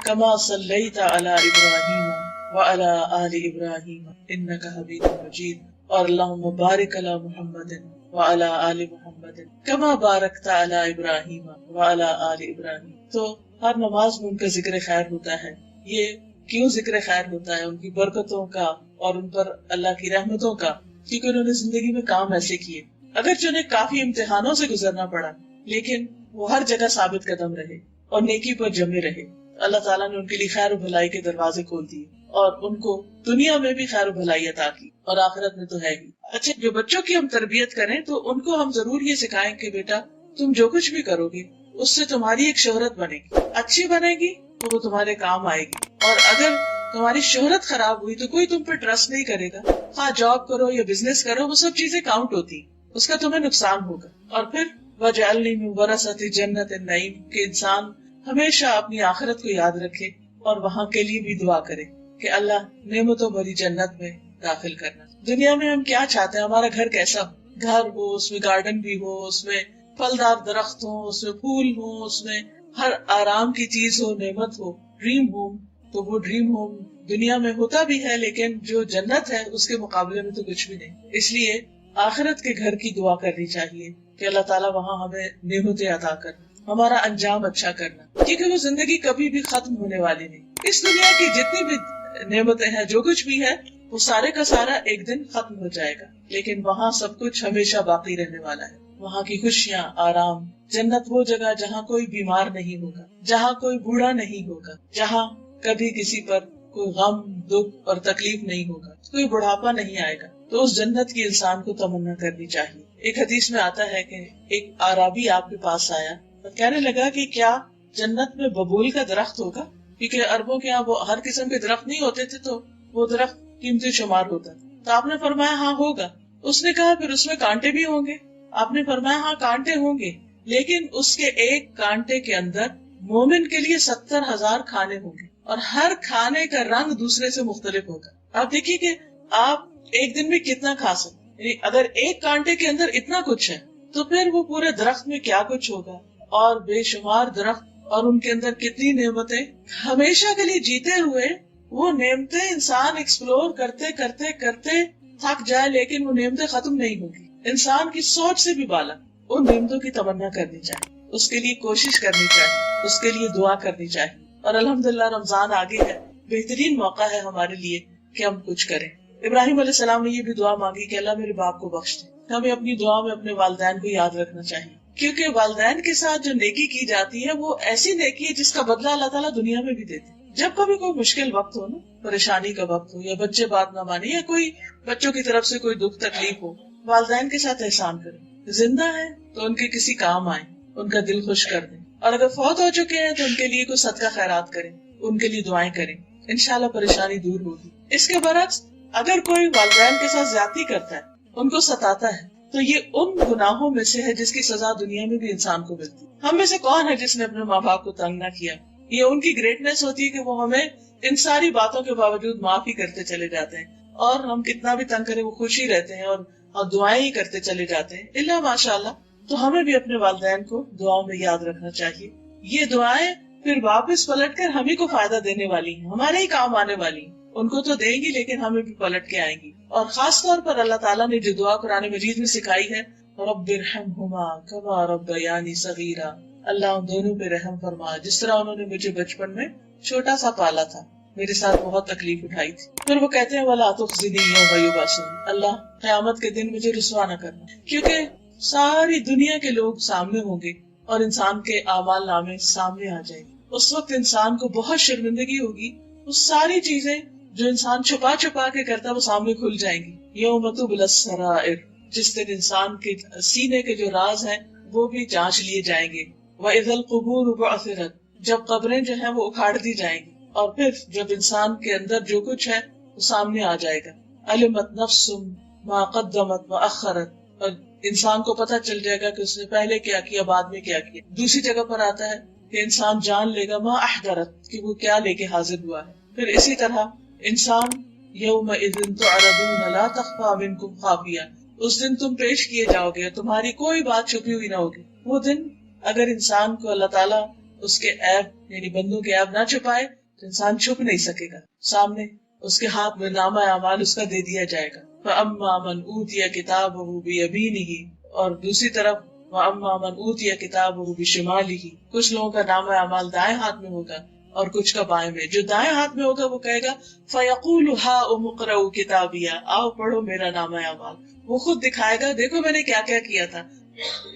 کما صلیت علی ابراہیم وعلی آل ابراہیم انک حمید مجید، اور اللہم بارک علی محمد وعلی آل محمد کما بارکت علی ابراہیم وعلی آل ابراہیم۔ تو ہر نماز میں ان کا ذکر خیر ہوتا ہے۔ یہ کیوں ذکر خیر ہوتا ہے؟ ان کی برکتوں کا اور ان پر اللہ کی رحمتوں کا، کیونکہ انہوں نے زندگی میں کام ایسے کیے، اگرچہ انہیں کافی امتحانوں سے گزرنا پڑا لیکن وہ ہر جگہ ثابت قدم رہے اور نیکی پر جمے رہے۔ اللہ تعالیٰ نے ان کے لیے خیر و بھلائی کے دروازے کھول دیے اور ان کو دنیا میں بھی خیر و بھلائی عطا کی اور آخرت میں تو ہے ہی۔ اچھا، جو بچوں کی ہم تربیت کریں تو ان کو ہم ضرور یہ سکھائیں کہ بیٹا تم جو کچھ بھی کرو گے اس سے تمہاری ایک شہرت بنے گی، اچھی بنے گی تو وہ تمہارے کام آئے گی، اور اگر تمہاری شہرت خراب ہوئی تو کوئی تم پہ ٹرسٹ نہیں کرے گا۔ ہاں، جاب کرو یا بزنس کرو، وہ سب چیزیں کاؤنٹ ہوتی، اس کا تمہیں نقصان ہوگا۔ اور پھر وَجَعَلْنِي مِن وَرَثَةِ جَنَّةِ النَّعِيمِ کہ انسان ہمیشہ اپنی آخرت کو یاد رکھے اور وہاں کے لیے بھی دعا کرے کہ اللہ نعمتوں بھری جنت میں داخل کرنا۔ دنیا میں ہم کیا چاہتے ہیں؟ ہمارا گھر کیسا ہو؟ گھر ہو، اس میں گارڈن بھی ہو، اس میں پھلدار درخت ہو، اس میں پھول ہو، اس میں ہر آرام کی چیز ہو، نعمت ہو، ڈریم ہوم۔ تو وہ ڈریم ہوم دنیا میں ہوتا بھی ہے لیکن جو جنت ہے اس کے مقابلے میں تو کچھ بھی نہیں۔ اس لیے آخرت کے گھر کی دعا کرنی چاہیے کہ اللہ تعالیٰ وہاں ہمیں نعمتیں عطا کرنا، ہمارا انجام اچھا کرنا، کیونکہ وہ زندگی کبھی بھی ختم ہونے والی نہیں۔ اس دنیا کی جتنی بھی نعمتیں ہیں، جو کچھ بھی ہے، وہ سارے کا سارا ایک دن ختم ہو جائے گا، لیکن وہاں سب کچھ ہمیشہ باقی رہنے والا ہے۔ وہاں کی خوشیاں، آرام، جنت وہ جگہ جہاں کوئی بیمار نہیں ہوگا، جہاں کوئی بوڑھا نہیں ہوگا، جہاں کبھی کسی پر کوئی غم، دکھ اور تکلیف نہیں ہوگا، کوئی بڑھاپا نہیں آئے گا۔ تو اس جنت کی انسان کو تمنا کرنی چاہیے۔ ایک حدیث میں آتا ہے کہ ایک عربی آپ کے پاس آیا اور کہنے لگا کہ کیا جنت میں ببول کا درخت ہوگا؟ کیونکہ عربوں کے یہاں وہ ہر قسم کے درخت نہیں ہوتے تھے، تو وہ درخت قیمتی شمار ہوتا تھا۔ تو آپ نے فرمایا ہاں ہوگا۔ اس نے کہا پھر اس میں کانٹے بھی ہوں گے؟ آپ نے فرمایا ہاں کانٹے ہوں گے، لیکن اس کے ایک کانٹے کے اندر مومن کے لیے 70,000 کھانے ہوں گے، اور ہر کھانے کا رنگ دوسرے سے مختلف ہوگا۔ آپ دیکھیے کہ آپ ایک دن میں کتنا کھا سکتے، یعنی اگر ایک کانٹے کے اندر اتنا کچھ ہے تو پھر وہ پورے درخت میں کیا کچھ ہوگا، اور بے شمار درخت اور ان کے اندر کتنی نعمتیں ہمیشہ کے لیے جیتے ہوئے۔ وہ نعمتیں انسان ایکسپلور کرتے کرتے کرتے تھک جائے لیکن وہ نعمتیں ختم نہیں ہوگی۔ انسان کی سوچ سے بھی بالا ان نعمتوں کی تمنا کرنی چاہیے، اس کے لیے کوشش کرنی چاہیے، اس کے لیے دعا کرنی چاہیے۔ اور الحمدللہ رمضان آگے ہے، بہترین موقع ہے ہمارے لیے کہ ہم کچھ کریں۔ ابراہیم علیہ السلام نے یہ بھی دعا مانگی کہ اللہ میرے باپ کو بخش دے۔ ہمیں اپنی دعا میں اپنے والدین کو یاد رکھنا چاہیے، کیونکہ والدین کے ساتھ جو نیکی کی جاتی ہے وہ ایسی نیکی ہے جس کا بدلہ اللہ تعالیٰ دنیا میں بھی دیتے۔ جب کبھی کوئی مشکل وقت ہو نا، پریشانی کا وقت ہو، یا بچے بات نہ مانے، یا کوئی بچوں کی طرف سے کوئی دکھ تکلیف ہو، والدین کے ساتھ احسان کریں۔ زندہ ہے تو ان کے کسی کام آئیں، ان کا دل خوش کر دیں، اور اگر فوت ہو چکے ہیں تو ان کے لیے کوئی صدقہ خیرات کریں، ان کے لیے دعائیں کریں، انشاءاللہ پریشانی دور ہوگی۔ اس کے برعکس اگر کوئی والدین کے ساتھ زیادتی کرتا ہے، ان کو ستاتا ہے، تو یہ ان گناہوں میں سے ہے جس کی سزا دنیا میں بھی انسان کو ملتی۔ ہم میں سے کون ہے جس نے اپنے ماں باپ کو تنگ نہ کیا؟ یہ ان کی گریٹنیس ہوتی ہے کہ وہ ہمیں ان ساری باتوں کے باوجود معاف ہی کرتے چلے جاتے ہیں، اور ہم کتنا بھی تنگ کریں وہ خوش ہی رہتے ہیں اور دعائیں ہی کرتے چلے جاتے ہیں، اللہ ماشاءاللہ۔ تو ہمیں بھی اپنے والدین کو دعاؤں میں یاد رکھنا چاہیے۔ یہ دعائیں پھر واپس پلٹ کر ہمیں کو فائدہ دینے والی ہیں، ہمارے ہی کام آنے والی ہیں۔ ان کو تو دیں گی لیکن ہمیں بھی پلٹ کے آئیں گی۔ اور خاص طور پر اللہ تعالیٰ نے جو دعا قرآن مجید میں سکھائی ہے، رب ارحمہما کما ربیانی صغیرا، اللہ ان دونوں پہ رحم فرما جس طرح انہوں نے مجھے بچپن میں چھوٹا سا پالا تھا، میرے ساتھ بہت تکلیف اٹھائی تھی۔ پھر وہ کہتے ہیں وَلَا تُخْزِنِي يَوْمَ يُبْعَثُونَ، اللہ قیامت کے دن مجھے رسوا نہ کرنا، کیونکہ ساری دنیا کے لوگ سامنے ہوں گے اور انسان کے اعمال نامے سامنے آ جائیں گے۔ اس وقت انسان کو بہت شرمندگی ہوگی، وہ ساری چیزیں جو انسان چھپا چھپا کے کرتا وہ سامنے کھل جائیں گی۔ یوم تبلی السرائر، جس دن انسان کے سینے کے جو راز ہیں وہ بھی جانچ لیے جائیں گے۔ وَإِذَا الْقُبُورُ بُعْثِرَتْ، جب قبریں جو ہیں وہ اکھاڑ دی جائیں گی، اور پھر جب انسان کے اندر جو کچھ ہے وہ سامنے آ جائے گا۔ عَلِمَتْ نَفْسٌ مَا قَدَّمَتْ وَأَخَّرَتْ، اور انسان کو پتہ چل جائے گا کہ اس نے پہلے کیا کیا، بعد میں کیا کیا۔ دوسری جگہ پر آتا ہے کہ انسان جان لے گا ما احضرت کہ وہ کیا لے کے حاضر ہوا ہے. پھر اسی طرح انسان یومئذ تعرضون لا تخفی منکم خافیہ، اس دن تم پیش کیے جاؤ گے، تمہاری کوئی بات چھپی ہوئی نہ ہوگی. وہ دن اگر انسان کو اللہ تعالیٰ اس کے عیب یعنی بندوں کے عیب نہ چھپائے تو انسان چھپ نہیں سکے گا. سامنے اس کے ہاتھ میں نامہ اعمال اس کا دے دیا جائے گا. فَأَمَّا مَنْ أُوتِيَ كِتَابَهُ بِيَمِينِهِ، اور دوسری طرف وَأَمَّا مَنْ أُوتِيَ كِتَابَهُ بِشِمَالِهِ، کچھ لوگوں کا نامہ اعمال دائیں ہاتھ میں ہوگا اور کچھ کا بائیں میں. جو دائیں ہاتھ میں ہوگا وہ کہے گا فَيَقُولُ هَاؤُمُ اقْرَءُوا كِتَابِيَهْ، آؤ پڑھو میرا نامہ اعمال. وہ خود دکھائے گا دیکھو میں نے کیا کیا کیا تھا.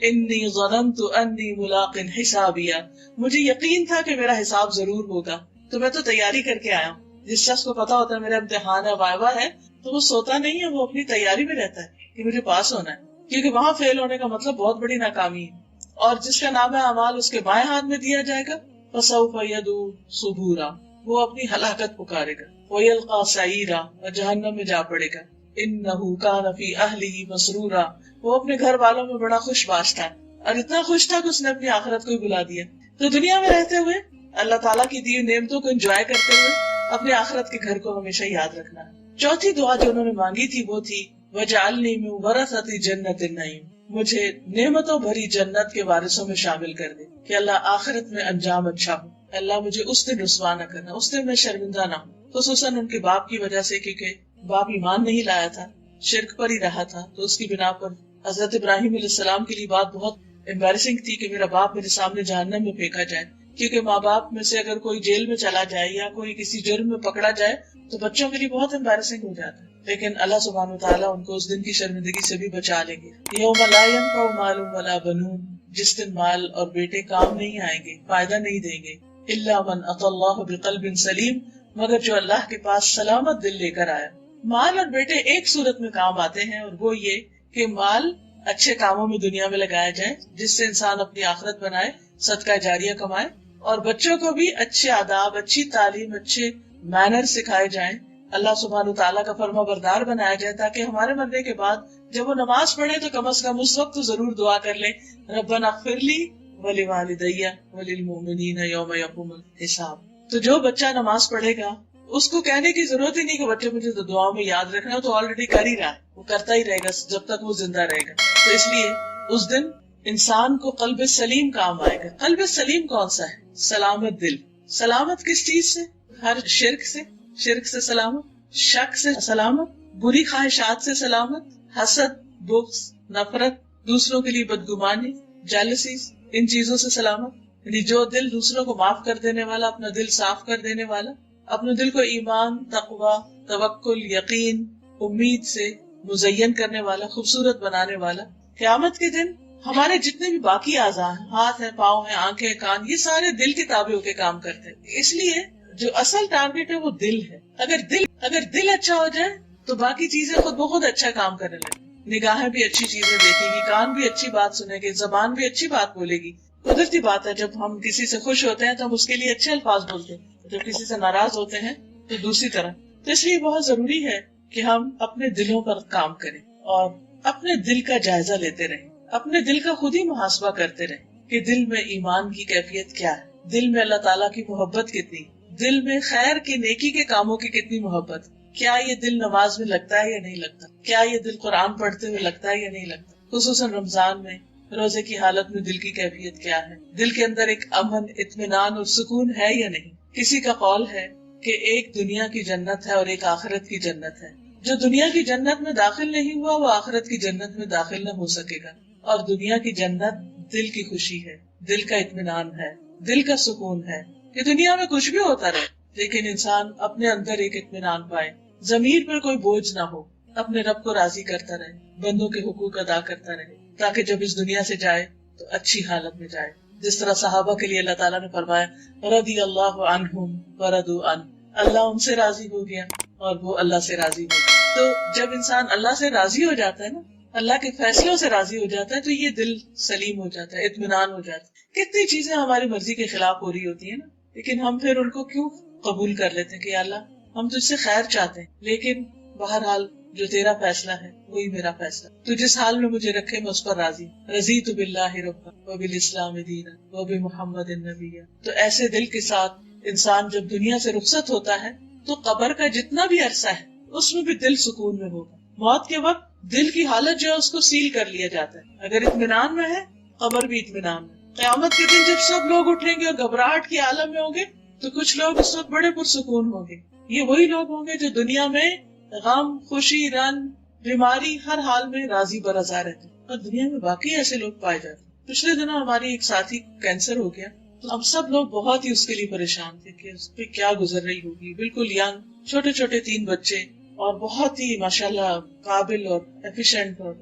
انی ظننت انی ملاق حسابیہ، مجھے یقین تھا کہ میرا حساب ضرور ہوگا تو میں تو تیاری کر کے آیا ہوں. جس شخص کو پتا ہوتا ہے میرا امتحان ہے وائوا ہے تو وہ سوتا نہیں ہے، وہ اپنی تیاری میں رہتا ہے کہ مجھے پاس ہونا ہے، کیونکہ وہاں فیل ہونے کا مطلب بہت بڑی ناکامی ہے. اور جس کا نام اعمال اس کے بائیں ہاتھ میں دیا جائے گا فسوف يدعو ثبورا، وہ اپنی ہلاکت پکارے گا. ويلقى سعيرا، اور جہنم میں جا پڑے گا. انه كان في اهله مسرورا، وہ اپنے گھر والوں میں بڑا خوش باش تھا اور اتنا خوش تھا کہ اس نے اپنی آخرت کو ہی بلا دیا. تو دنیا میں رہتے ہوئے اللہ تعالیٰ کی دی نعمتوں کو انجوائے کرتے ہوئے اپنے آخرت کے گھر کو ہمیشہ یاد رکھنا ہے. چوتھی دعا جو انہوں نے مانگی تھی وہ تھی وَجَعَلْنِي مِن وَرَثَةِ جَنَّةِ النَّعِيمِ، مجھے نعمتوں بھری جنت کے وارثوں میں شامل کر دے کہ اللہ آخرت میں انجام اچھا ہو. اللہ مجھے اس دن رسوا نہ کرنا، اس دن میں شرمندہ نہ ہوں. خصوصاً ان کے باپ کی وجہ سے، کیونکہ باپ ایمان نہیں لایا تھا، شرک پر ہی رہا تھا، تو اس کی بنا پر حضرت ابراہیم علیہ السلام کے لیے بات بہت امبیرسنگ تھی کہ میرا باپ میرے سامنے جہنم میں پھینکا جائے. کیونکہ ماں باپ میں سے اگر کوئی جیل میں چلا جائے یا کوئی کسی جرم میں پکڑا جائے تو بچوں کے لیے بہت امبیرسنگ ہو جاتا ہے. لیکن اللہ سبحانہ وتعالیٰ ان کو اس دن کی شرمندگی سے بھی بچا لیں گے. یوم لا ينفع مال ولا بنون، جس دن مال اور بیٹے کام نہیں آئیں گے، فائدہ نہیں دیں گے. الا من اتى الله بقلب سلیم، مگر جو اللہ کے پاس سلامت دل لے کر آیا. مال اور بیٹے ایک صورت میں کام آتے ہیں، اور وہ یہ کہ مال اچھے کاموں میں دنیا میں لگایا جائے جس سے انسان اپنی آخرت بنائے، صدقہ جاریہ کمائے، اور بچوں کو بھی اچھے آداب، اچھی تعلیم، اچھے مینر سکھائے جائیں، اللہ سبحانہ تعالیٰ کا فرما بردار بنایا جائے، تاکہ ہمارے مرنے کے بعد جب وہ نماز پڑھے تو کم از کم اس وقت تو ضرور دعا کر لیں ربنا اغفر لی ولوالدی وللمؤمنین یوم یقوم الحساب. تو جو بچہ نماز پڑھے گا اس کو کہنے کی ضرورت ہی نہیں کہ بچے مجھے تو دعاؤں میں یاد رکھنا، تو آلریڈی کر ہی رہا ہے، وہ کرتا ہی رہے گا جب تک وہ زندہ رہے گا. تو اس لیے اس دن انسان کو قلب سلیم کام آئے گا. قلب سلیم کون سا ہے؟ سلامت دل. سلامت کس چیز سے؟ ہر شرک سے سلامت، شک سے سلامت، بری خواہشات سے سلامت، حسد، بغض، نفرت، دوسروں کے لیے بدگمانی، جیلسی، ان چیزوں سے سلامت. یعنی جو دل دوسروں کو معاف کر دینے والا، اپنا دل صاف کر دینے والا، اپنے دل کو ایمان، تقوی، توکل، یقین، امید سے مزین کرنے والا، خوبصورت بنانے والا. قیامت کے دن ہمارے جتنے بھی باقی اعضاء ہیں، ہاتھ ہیں، پاؤں ہیں، آنکھیں، کان، یہ سارے دل کے تابع ہو کے کام کرتے ہیں. اس لیے جو اصل ٹارگیٹ ہے وہ دل ہے. اگر دل اچھا ہو جائے تو باقی چیزیں خود بخود اچھا کام کرنے لگے. نگاہیں بھی اچھی چیزیں دیکھیں گی، کان بھی اچھی بات سنیں گے، زبان بھی اچھی بات بولے گی. قدرتی بات ہے جب ہم کسی سے خوش ہوتے ہیں تو ہم اس کے لیے اچھے الفاظ بولتے ہیں، جب کسی سے ناراض ہوتے ہیں تو دوسری طرح. تو اس لیے بہت ضروری ہے کہ ہم اپنے دلوں پر کام کریں اور اپنے دل کا جائزہ لیتے رہیں، اپنے دل کا خود ہی محاسبہ کرتے رہیں کہ دل میں ایمان کی کیفیت کیا ہے، دل میں اللہ تعالیٰ کی محبت کتنی، دل میں خیر کی، نیکی کے کاموں کی کتنی محبت. کیا یہ دل نماز میں لگتا ہے یا نہیں لگتا؟ کیا یہ دل قرآن پڑھتے ہوئے لگتا ہے یا نہیں لگتا؟ خصوصاً رمضان میں روزے کی حالت میں دل کی کیفیت کیا ہے؟ دل کے اندر ایک امن، اطمینان اور سکون ہے یا نہیں؟ کسی کا قول ہے کہ ایک دنیا کی جنت ہے اور ایک آخرت کی جنت ہے. جو دنیا کی جنت میں داخل نہیں ہوا وہ آخرت کی جنت میں داخل نہ ہو سکے گا. اور دنیا کی جنت دل کی خوشی ہے، دل کا اطمینان ہے، دل کا سکون ہے کہ دنیا میں کچھ بھی ہوتا رہے لیکن انسان اپنے اندر ایک اطمینان پائے، ضمیر پر کوئی بوجھ نہ ہو، اپنے رب کو راضی کرتا رہے، بندوں کے حقوق ادا کرتا رہے، تاکہ جب اس دنیا سے جائے تو اچھی حالت میں جائے. جس طرح صحابہ کے لیے اللہ تعالیٰ نے فرمایا رضی اللہ عنہم ورضوا عنہ، اللہ ان سے راضی ہو گیا اور وہ اللہ سے راضی ہو گیا. تو جب انسان اللہ سے راضی ہو جاتا ہے نا، اللہ کے فیصلوں سے راضی ہو جاتا ہے، تو یہ دل سلیم ہو جاتا ہے، اطمینان ہو جاتا ہے. کتنی چیزیں ہماری مرضی کے خلاف ہو رہی ہوتی ہیں نا، لیکن ہم پھر ان کو کیوں قبول کر لیتے ہیں کہ اللہ ہم تجھ سے خیر چاہتے ہیں، لیکن بہرحال جو تیرا فیصلہ ہے وہی میرا فیصلہ، تو جس حال میں مجھے رکھے میں اس پر راضی، رضیت باللہ ربا وبالاسلام دینا وبمحمد نبیا۔ تو ایسے دل کے ساتھ انسان جب دنیا سے رخصت ہوتا ہے تو قبر کا جتنا بھی عرصہ ہے اس میں بھی دل سکون میں ہوگا۔ موت کے وقت دل کی حالت جو ہے اس کو سیل کر لیا جاتا ہے، اگر اطمینان میں ہے قبر بھی اطمینان میں۔ قیامت کے دن جب سب لوگ اٹھیں گے اور گھبراہٹ کی عالم میں ہوں گے تو کچھ لوگ اس وقت بڑے پرسکون ہوں گے۔ یہ وہی لوگ ہوں گے جو دنیا میں غم، خوشی، رنج، بیماری ہر حال میں راضی برضا رہتے ہیں، اور دنیا میں باقی ایسے لوگ پائے جاتے ہیں۔ پچھلے دنوں ہماری ایک ساتھی کینسر ہو گیا، تو ہم سب لوگ بہت ہی اس کے لیے پریشان تھے کہ اس پہ کیا گزر رہی ہوگی۔ بالکل ینگ، چھوٹے چھوٹے 3 بچے، اور بہت ہی ماشاءاللہ قابل اور ایفیشینٹ، اور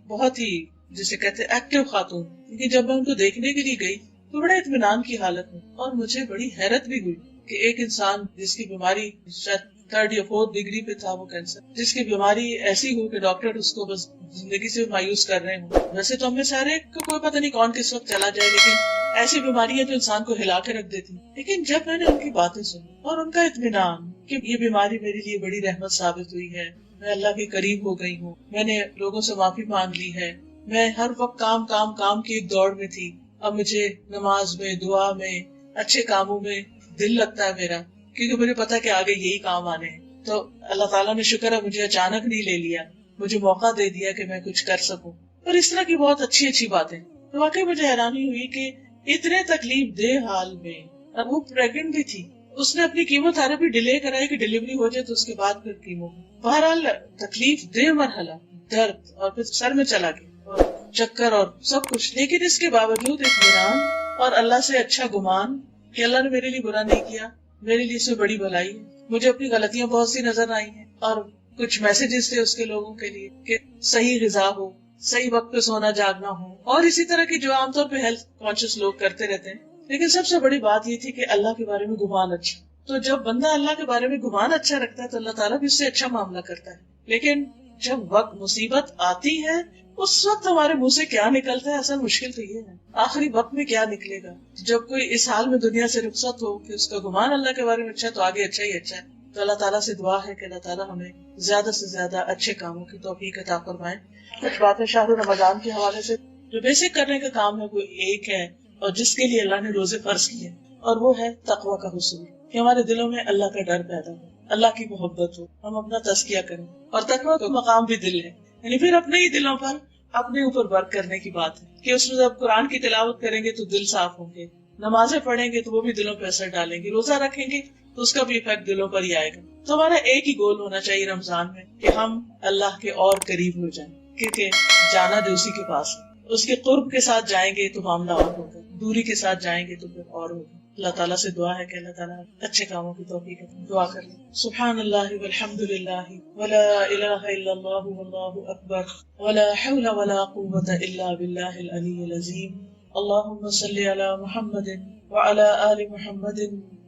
بہت ہی جسے کہتے ہیں ایکٹیو خاتون۔ لیکن جب میں ان کو دیکھنے کے لیے گئی تو بڑے اطمینان کی حالت میں، اور مجھے بڑی حیرت بھی ہوئی کہ ایک انسان جس کی بیماری شاید 3rd یا 4th ڈگری پہ تھا، وہ کینسر، جس کی بیماری ایسی ہو کہ ڈاکٹر اس کو بس زندگی سے مایوس کر رہے ہوں۔ ویسے تو ہم میں سارے کو کوئی پتہ نہیں کون کس وقت چلا جائے، لیکن ایسی بیماری ہے جو انسان کو ہلا کے رکھ دیتی۔ لیکن جب میں نے ان کی باتیں سنی اور ان کا اطمینان کہ یہ بیماری میرے لیے بڑی رحمت ثابت ہوئی ہے، میں اللہ کے قریب ہو گئی ہوں، میں نے لوگوں سے معافی مانگ لی ہے، میں ہر وقت کام کی ایک دوڑ میں تھی، اب مجھے نماز میں، دعا میں، اچھے کاموں میں دل لگتا ہے میرا، کیونکہ مجھے پتا کہ آگے یہی کام آنے ہیں۔ تو اللہ تعالیٰ نے شکر ہے مجھے اچانک نہیں لے لیا، مجھے موقع دے دیا کہ میں کچھ کر سکوں، اور اس طرح کی بہت اچھی باتیں۔ تو واقعی مجھے حیرانی ہوئی کہ اتنے تکلیف دہ حال میں، اب وہ پریگنٹ بھی تھی، اس نے اپنی کیمو تھراپی ڈیلے کرائی کہ ڈیلیوری ہو جائے تو اس کے بعد پھر کیمو۔ بہرحال تکلیف دہ مرحلہ، درد، اور پھر سر میں چلا گیا اور چکر اور سب کچھ، لیکن اس کے باوجود اطمینان اور اللہ سے اچھا گمان کہ اللہ نے میرے لیے برا نہیں کیا، میرے لیے اس میں بڑی بھلائی ہے۔ مجھے اپنی غلطیاں بہت سی نظر آئی ہیں، اور کچھ میسجز تھے اس کے لوگوں کے لیے کہ صحیح غذا ہو، صحیح وقت پہ سونا جاگنا ہو، اور اسی طرح کی جو عام طور پہ ہیلتھ کانشیس لوگ کرتے رہتے ہیں۔ لیکن سب سے بڑی بات یہ تھی کہ اللہ کے بارے میں گمان اچھا۔ تو جب بندہ اللہ کے بارے میں گمان اچھا رکھتا ہے تو اللہ تعالیٰ بھی اس سے اچھا معاملہ کرتا ہے۔ لیکن جب وقت مصیبت آتی ہے اس وقت ہمارے منہ سے کیا نکلتا ہے، اصل مشکل تو یہ ہے آخری وقت میں کیا نکلے گا۔ جب کوئی اس حال میں دنیا سے رخصت ہو کہ اس کا گمان اللہ کے بارے میں اچھا تو آگے اچھا ہی اچھا ہے۔ تو اللہ تعالیٰ سے دعا ہے کہ اللہ تعالیٰ ہمیں زیادہ سے زیادہ اچھے کاموں کی توفیق عطا فرمائے۔ کچھ باتیں شہر رمضان کے حوالے سے جو بیسک کرنے کا کام ہے وہ ایک ہے، اور جس کے لیے اللہ نے روزے فرض کیے، اور وہ ہے تقویٰ کا حصول، کہ ہمارے دلوں میں اللہ کا ڈر پیدا ہو، اللہ کی محبت ہو، ہم اپنا تزکیہ کریں، اور تقویٰ کا مقام بھی دل ہے، یعنی پھر اپنے ہی دلوں پر اپنے اوپر ورک کرنے کی بات ہے کہ اس میں جب قرآن کی تلاوت کریں گے تو دل صاف ہوں گے، نمازیں پڑھیں گے تو وہ بھی دلوں پہ اثر ڈالیں گے، روزہ رکھیں گے تو اس کا بھی ایفیکٹ دلوں پر ہی آئے گا۔ تو ہمارا ایک ہی گول ہونا چاہیے رمضان میں کہ ہم اللہ کے اور قریب ہو جائیں، کیونکہ جانا جو اسی کے پاس ہے، اس کے قرب کے ساتھ جائیں گے تو معاملہ اور ہوگا، دوری کے ساتھ جائیں گے تو پھر اور ہوگا۔ اللہ تعالیٰ سے دعا ہے کہ اللہ تعالیٰ اچھے کاموں کی توفیق عطا۔ دعا کر لیں۔ سبحان اللہ والحمد للہ ولا الہ الا اللہ واللہ اکبر ولا حول ولا قوة الا باللہ العلی العظیم۔ اللہم صل علی محمد وعلى آل محمد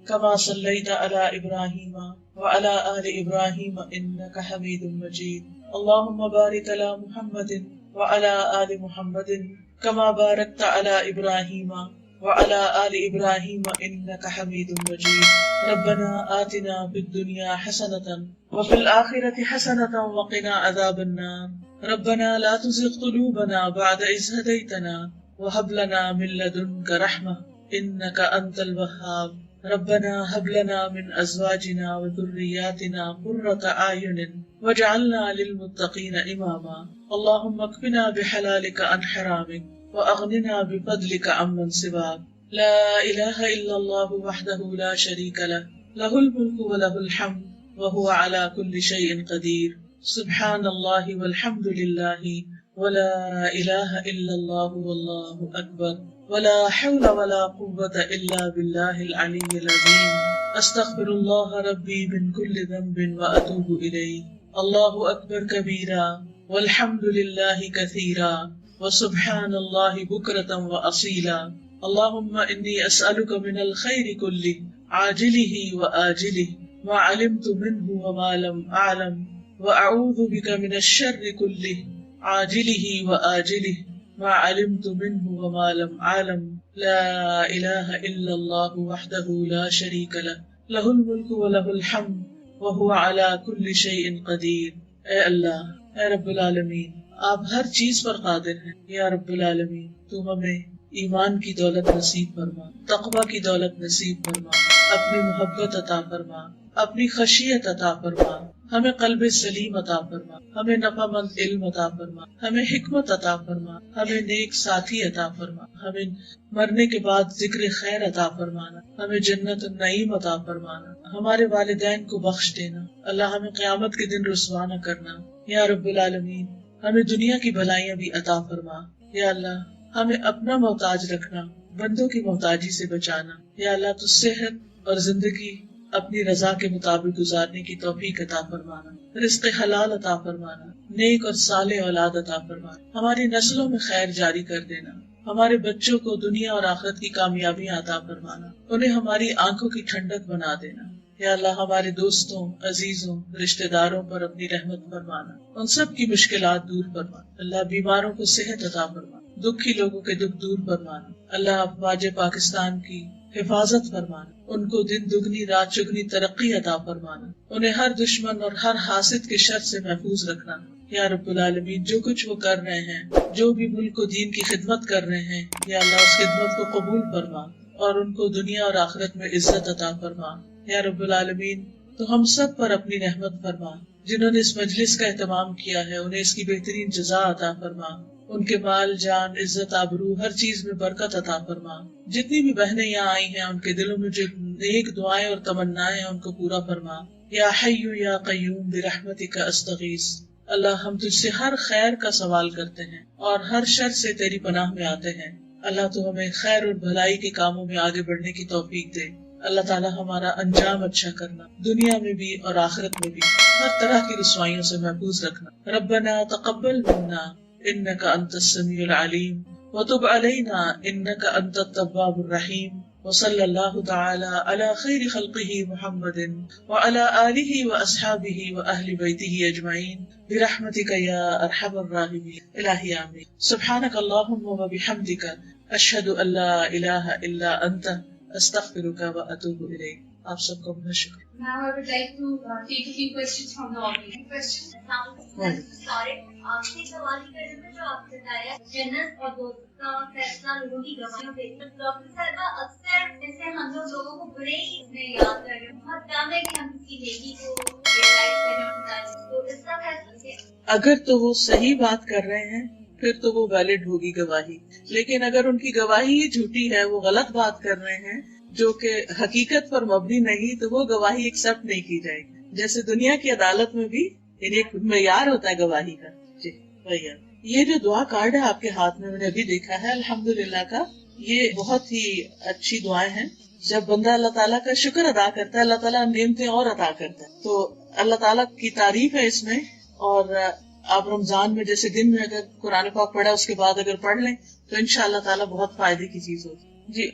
كما صليت على إبراهيم وعلى آل إبراهيم إنك حميد مجيد۔ اللهم بارك على محمد وعلى آل محمد كما باركت على إبراهيم وعلى آل إبراهيم إنك حميد مجيد۔ ربنا آتنا في الدنيا حسنة وفي الآخرة حسنة وقنا عذاب النار۔ ربنا لا تزغ قلوبنا بعد إذ هديتنا وهب لنا من لدنك رحمة إنك أنت الوهاب۔ ربنا هب لنا من أزواجنا وذرياتنا قرة أعين واجعلنا للمتقين إماما۔ اللهم اكفنا بحلالك عن حرامك وأغننا بفضلك عمن سواك۔ لا إله إلا الله وحده لا شريك له، له الملك وله الحمد وهو على كل شيء قدير۔ سبحان الله والحمد لله ولا إله إلا الله والله أكبر ولا حول ولا قوة إلا بالله العلي العظيم۔ أستغفر الله ربي من كل ذنب وأتوب إليه۔ الله أكبر كبيرا والحمد لله كثيرا وسبحان الله بكرة وأصيلا۔ اللهم إني أسألك من الخير كله عاجله وآجله ما علمت منه وما لم أعلم، وأعوذ بك من الشر كله عاجله وآجله ما علمت منه وما لم أعلم۔ لا إله إلا الله وحده لا شريك له، له الملك وله الحمد وهو على كل شيء قدير۔ اے اللہ، اے رب العالمین، آپ ہر چیز پر قادر ہیں۔ یا رب العالمین، تو ہمیں ایمان کی دولت نصیب فرما، تقوی کی دولت نصیب فرما، اپنی محبت عطا فرما، اپنی خشیت عطا فرما، ہمیں قلب سلیم عطا فرما، ہمیں نفع مند علم عطا فرما، ہمیں حکمت عطا فرما، ہمیں نیک ساتھی عطا فرما، ہمیں مرنے کے بعد ذکر خیر عطا فرمانا، ہمیں جنت النعیم عطا فرمانا، ہمارے والدین کو بخش دینا، اللہ ہمیں قیامت کے دن رسوا نہ کرنا۔ یا رب العالمین، ہمیں دنیا کی بھلائیاں بھی عطا فرما۔ یا اللہ، ہمیں اپنا محتاج رکھنا، بندوں کی محتاجی سے بچانا۔ یا اللہ، تو صحت اور زندگی اپنی رضا کے مطابق گزارنے کی توفیق عطا فرمانا، رزق حلال عطا فرمانا، نیک اور صالح اولاد عطا فرمانا، ہماری نسلوں میں خیر جاری کر دینا، ہمارے بچوں کو دنیا اور آخرت کی کامیابیاں عطا فرمانا، انہیں ہماری آنکھوں کی ٹھنڈک بنا دینا۔ یا اللہ، ہمارے دوستوں، عزیزوں، رشتہ داروں پر اپنی رحمت فرمانا، ان سب کی مشکلات دور فرمانا۔ اللہ، بیماروں کو صحت عطا فرمانا، دکھی لوگوں کے دکھ دور فرمانا۔ اللہ، افواج پاکستان کی حفاظت فرمانا، ان کو دن دگنی رات چگنی ترقی عطا فرمانا، انہیں ہر دشمن اور ہر حاسد کے شر سے محفوظ رکھنا۔ یا رب العالمین، جو کچھ وہ کر رہے ہیں، جو بھی ملک و دین کی خدمت کر رہے ہیں، یا اللہ اس خدمت کو قبول فرما اور ان کو دنیا اور آخرت میں عزت عطا فرما۔ یا رب العالمین، تو ہم سب پر اپنی رحمت فرما، جنہوں نے اس مجلس کا اہتمام کیا ہے انہیں اس کی بہترین جزا عطا فرما، ان کے مال جان عزت آبرو ہر چیز میں برکت عطا فرما۔ جتنی بھی بہنیں یہاں آئی ہیں ان کے دلوں میں جو نیک دعائیں اور تمنائیں ہیں ان کو پورا فرما۔ یا حی یا قیوم برحمتک استغیث۔ اللہ، ہم تجھ سے ہر خیر کا سوال کرتے ہیں اور ہر شر سے تیری پناہ میں آتے ہیں۔ اللہ، تو ہمیں خیر اور بھلائی کے کاموں میں آگے بڑھنے کی توفیق دے۔ اللہ تعالیٰ ہمارا انجام اچھا کرنا، دنیا میں بھی اور آخرت میں بھی ہر طرح کی رسوائیوں سے محفوظ رکھنا۔ ربنا تقبل منا انک انت السمیع العلیم وتب علینا انک انت التواب الرحیم، وصلی اللہ تعالی علی خیر خلقہ محمد وعلی آلہ واصحابہ واہل بیتہ اجمعین برحمتک یا ارحم الراحمین۔ الہی آمین۔ سبحانک اللہم وبحمدک، اشہد ان لا الہ الا انت، استغفرک واتوب الیک۔ آپ سب کو بہت شکریہ۔ Now I would like to take a few questions from the audience. Questions? Sorry. آخری سوال ہی کرنے میں جو آپ نے بتایا جنت اور دوست کا فیصلہ لوگوں کی گواہیوں پہ، ڈاکٹر صاحبہ اکثر جیسے ہم لوگ لوگوں کو برے ہی میں یاد کر رہے ہیں، بہت کم ہے کہ ہم کسی نیکی کو ریئلائز کریں، تو اس کا فیصلہ کیا؟ اگر تو وہ صحیح بات کر رہے ہیں پھر تو وہ ویلڈ ہوگی گواہی، لیکن اگر ان کی گواہی ہی جھوٹی ہے، وہ غلط بات کر رہے ہیں جو کہ حقیقت پر مبنی نہیں، تو وہ گواہی ایکسپٹ نہیں کی جائے گی۔ جیسے دنیا کی عدالت میں بھی ایک معیار ہوتا ہے گواہی کا۔ جی بھیا، یہ جو دعا کارڈ ہے آپ کے ہاتھ میں، میں نے ابھی دیکھا ہے الحمدللہ کا، یہ بہت ہی اچھی دعائیں ہیں۔ جب بندہ اللہ تعالیٰ کا شکر ادا کرتا ہے، اللہ تعالیٰ نعمتیں اور عطا کرتا ہے، تو اللہ تعالیٰ کی تعریف ہے اس میں۔ اور آپ رمضان میں جیسے دن میں اگر قرآن پاک پڑھا اس کے بعد اگر پڑھ لیں تو انشاءاللہ تعالیٰ بہت فائدے کی چیز ہوگی۔ جی،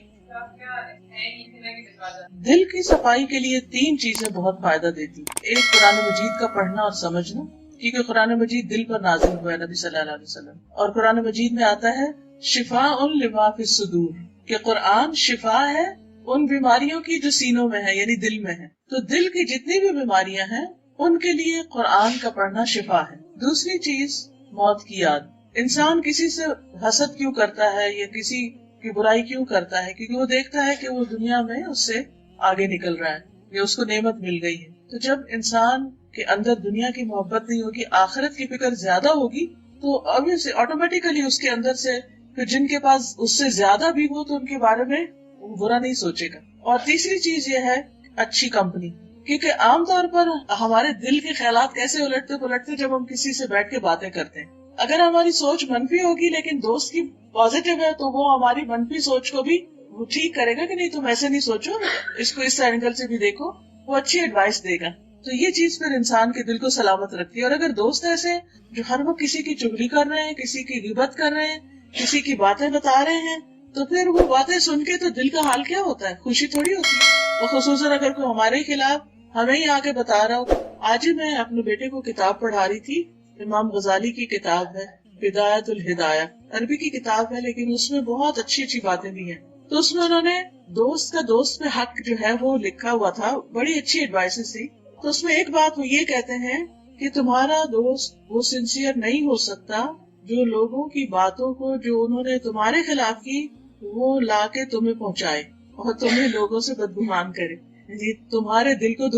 دل کی صفائی کے لیے 3 چیزیں بہت فائدہ دیتی۔ ایک، قرآن مجید کا پڑھنا اور سمجھنا، کیونکہ قرآن مجید دل پر نازل ہوا ہے نبی صلی اللہ علیہ وسلم، اور قرآن مجید میں آتا ہے شفاء لما فی الصدور، کہ قرآن شفا ہے ان بیماریوں کی جو سینوں میں ہے، یعنی دل میں ہے۔ تو دل کی جتنی بھی بیماریاں ہیں ان کے لیے قرآن کا پڑھنا شفا ہے۔ دوسری چیز، موت کی یاد۔ انسان کسی سے حسد کیوں کرتا ہے یا کسی کی برائی کیوں کرتا ہے؟ کیونکہ وہ دیکھتا ہے کہ وہ دنیا میں اس سے آگے نکل رہا ہے یا اس کو نعمت مل گئی ہے۔ تو جب انسان کے اندر دنیا کی محبت نہیں ہوگی، آخرت کی فکر زیادہ ہوگی، تو obviously آٹومیٹیکلی اس کے اندر سے پھر جن کے پاس اس سے زیادہ بھی ہو تو ان کے بارے میں وہ برا نہیں سوچے گا۔ اور تیسری چیز یہ ہے اچھی کمپنی، کیونکہ عام طور پر ہمارے دل کے خیالات کیسے الٹتے پلٹتے جب ہم کسی سے بیٹھ کے باتیں کرتے ہیں۔ اگر ہماری سوچ منفی ہوگی لیکن دوست کی پازیٹیو ہے تو وہ ہماری منفی سوچ کو بھی وہ ٹھیک کرے گا کہ نہیں تم ایسے نہیں سوچو، اس کو اس اینگل سے بھی دیکھو، وہ اچھی ایڈوائس دے گا۔ تو یہ چیز پھر انسان کے دل کو سلامت رکھتی ہے۔ اور اگر دوست ایسے جو ہر وقت کسی کی چغلی کر رہے ہیں، کسی کی غیبت کر رہے ہیں، کسی کی باتیں بتا رہے ہیں، تو پھر وہ باتیں سن کے تو دل کا حال کیا ہوتا ہے؟ خوشی تھوڑی ہوتی ہے۔ اور خصوصاً اگر کوئی ہمارے خلاف ہمیں ہی آ کے بتا رہا ہو۔ آج ہی میں اپنے بیٹے کو کتاب پڑھا رہی تھی، امام غزالی کی کتاب ہے بدایت الہدایہ، عربی کی کتاب ہے لیکن اس میں بہت اچھی اچھی باتیں بھی ہیں۔ تو اس میں انہوں نے دوست کا دوست پہ حق جو ہے وہ لکھا ہوا تھا، بڑی اچھی ایڈوائسز تھی۔ تو اس میں ایک بات وہ یہ کہتے ہیں کہ تمہارا دوست وہ سنسیئر نہیں ہو سکتا جو لوگوں کی باتوں کو جو انہوں نے تمہارے خلاف کی وہ لا کے تمہیں پہنچائے اور تمہیں لوگوں سے بدگمان کرے، یعنی تمہارے دل کو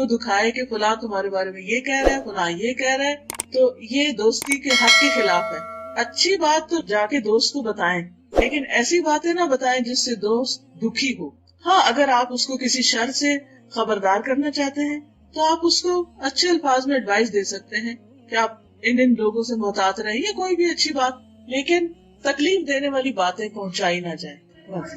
دکھائے کہ فلاں تمہارے بارے میں یہ کہہ رہا ہے، فلاں یہ کہہ رہا ہے، تو یہ دوستی کے حق کے خلاف ہے۔ اچھی بات تو جا کے دوست کو بتائیں، لیکن ایسی باتیں نہ بتائیں جس سے دوست دکھی ہو۔ ہاں، اگر آپ اس کو کسی شر سے خبردار کرنا چاہتے ہیں تو آپ اس کو اچھے الفاظ میں ایڈوائز دے سکتے ہیں کہ آپ ان لوگوں سے محتاط رہیں، یا کوئی بھی اچھی بات، لیکن تکلیف دینے والی باتیں پہنچائی نہ جائیں۔ بس۔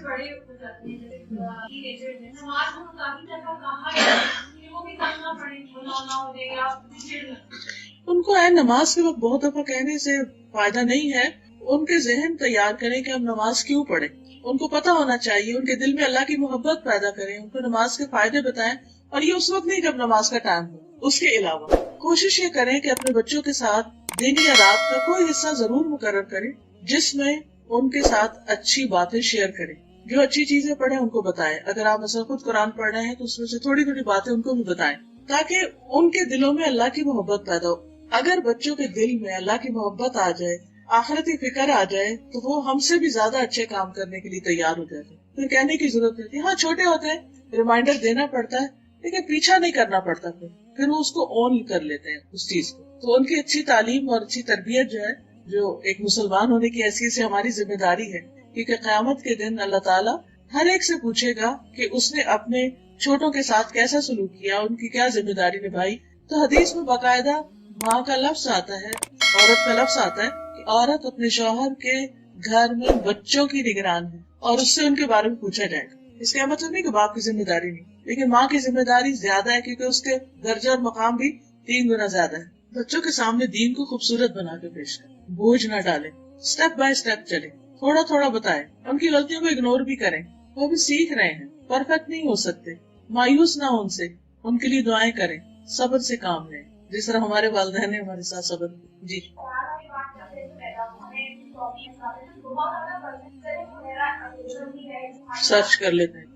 ان کو نماز کے وقت بہت دفعہ کہنے سے فائدہ نہیں ہے، ان کے ذہن تیار کریں کہ ہم نماز کیوں پڑھیں، ان کو پتہ ہونا چاہیے، ان کے دل میں اللہ کی محبت پیدا کریں، ان کو نماز کے فائدے بتائیں، اور یہ اس وقت نہیں جب نماز کا ٹائم ہو۔ اس کے علاوہ کوشش یہ کریں کہ اپنے بچوں کے ساتھ دن یا رات کا کوئی حصہ ضرور مقرر کریں جس میں ان کے ساتھ اچھی باتیں شیئر کریں، جو اچھی چیزیں پڑھیں ان کو بتائیں۔ اگر آپ مثلا خود قرآن پڑھ رہے ہیں تو اس میں سے تھوڑی تھوڑی باتیں ان کو بھی بتائیں تاکہ ان کے دلوں میں اللہ کی محبت پیدا ہو۔ اگر بچوں کے دل میں اللہ کی محبت آ جائے، آخرتی فکر آ جائے، تو وہ ہم سے بھی زیادہ اچھے کام کرنے کے لیے تیار ہو جاتے ہیں، پھر کہنے کی ضرورت نہیں۔ ہاں، چھوٹے ہوتے ہیں، ریمائنڈر دینا پڑتا ہے، لیکن پیچھا نہیں کرنا پڑتا، پھر وہ اس کو اون کر لیتے ہیں اس چیز کو۔ تو ان کی اچھی تعلیم اور اچھی تربیت جو ہے، جو ایک مسلمان ہونے کی حیثیت سے ہماری ذمہ داری ہے، کیونکہ قیامت کے دن اللہ تعالیٰ ہر ایک سے پوچھے گا کہ اس نے اپنے چھوٹوں کے ساتھ کیسا سلوک کیا، ان کی کیا ذمہ داری نبھائی۔ تو حدیث میں باقاعدہ ماں کا لفظ آتا ہے، عورت کا لفظ آتا ہے کہ عورت اپنے شوہر کے گھر میں بچوں کی نگران ہے اور اس سے ان کے بارے میں پوچھا جائے گا۔ اس کا مطلب نہیں کہ باپ کی ذمہ داری نہیں، لیکن ماں کی ذمہ داری زیادہ ہے، کیونکہ اس کے درجہ اور مقام بھی 3 گنا زیادہ ہے۔ بچوں کے سامنے دین کو خوبصورت بنا کے پیش کریں، بوجھ نہ ڈالیں، سٹیپ بائی سٹیپ چلیں، تھوڑا تھوڑا بتائیں، ان کی غلطیوں کو اگنور بھی کریں، وہ بھی سیکھ رہے ہیں، پرفیکٹ نہیں ہو سکتے، مایوس نہ ہو ان سے، ان کے لیے دعائیں کریں، صبر سے کام لیں، جس طرح ہمارے والدین نے ہمارے ساتھ صبر کیا۔ جی سرچ کر لیتے ہیں۔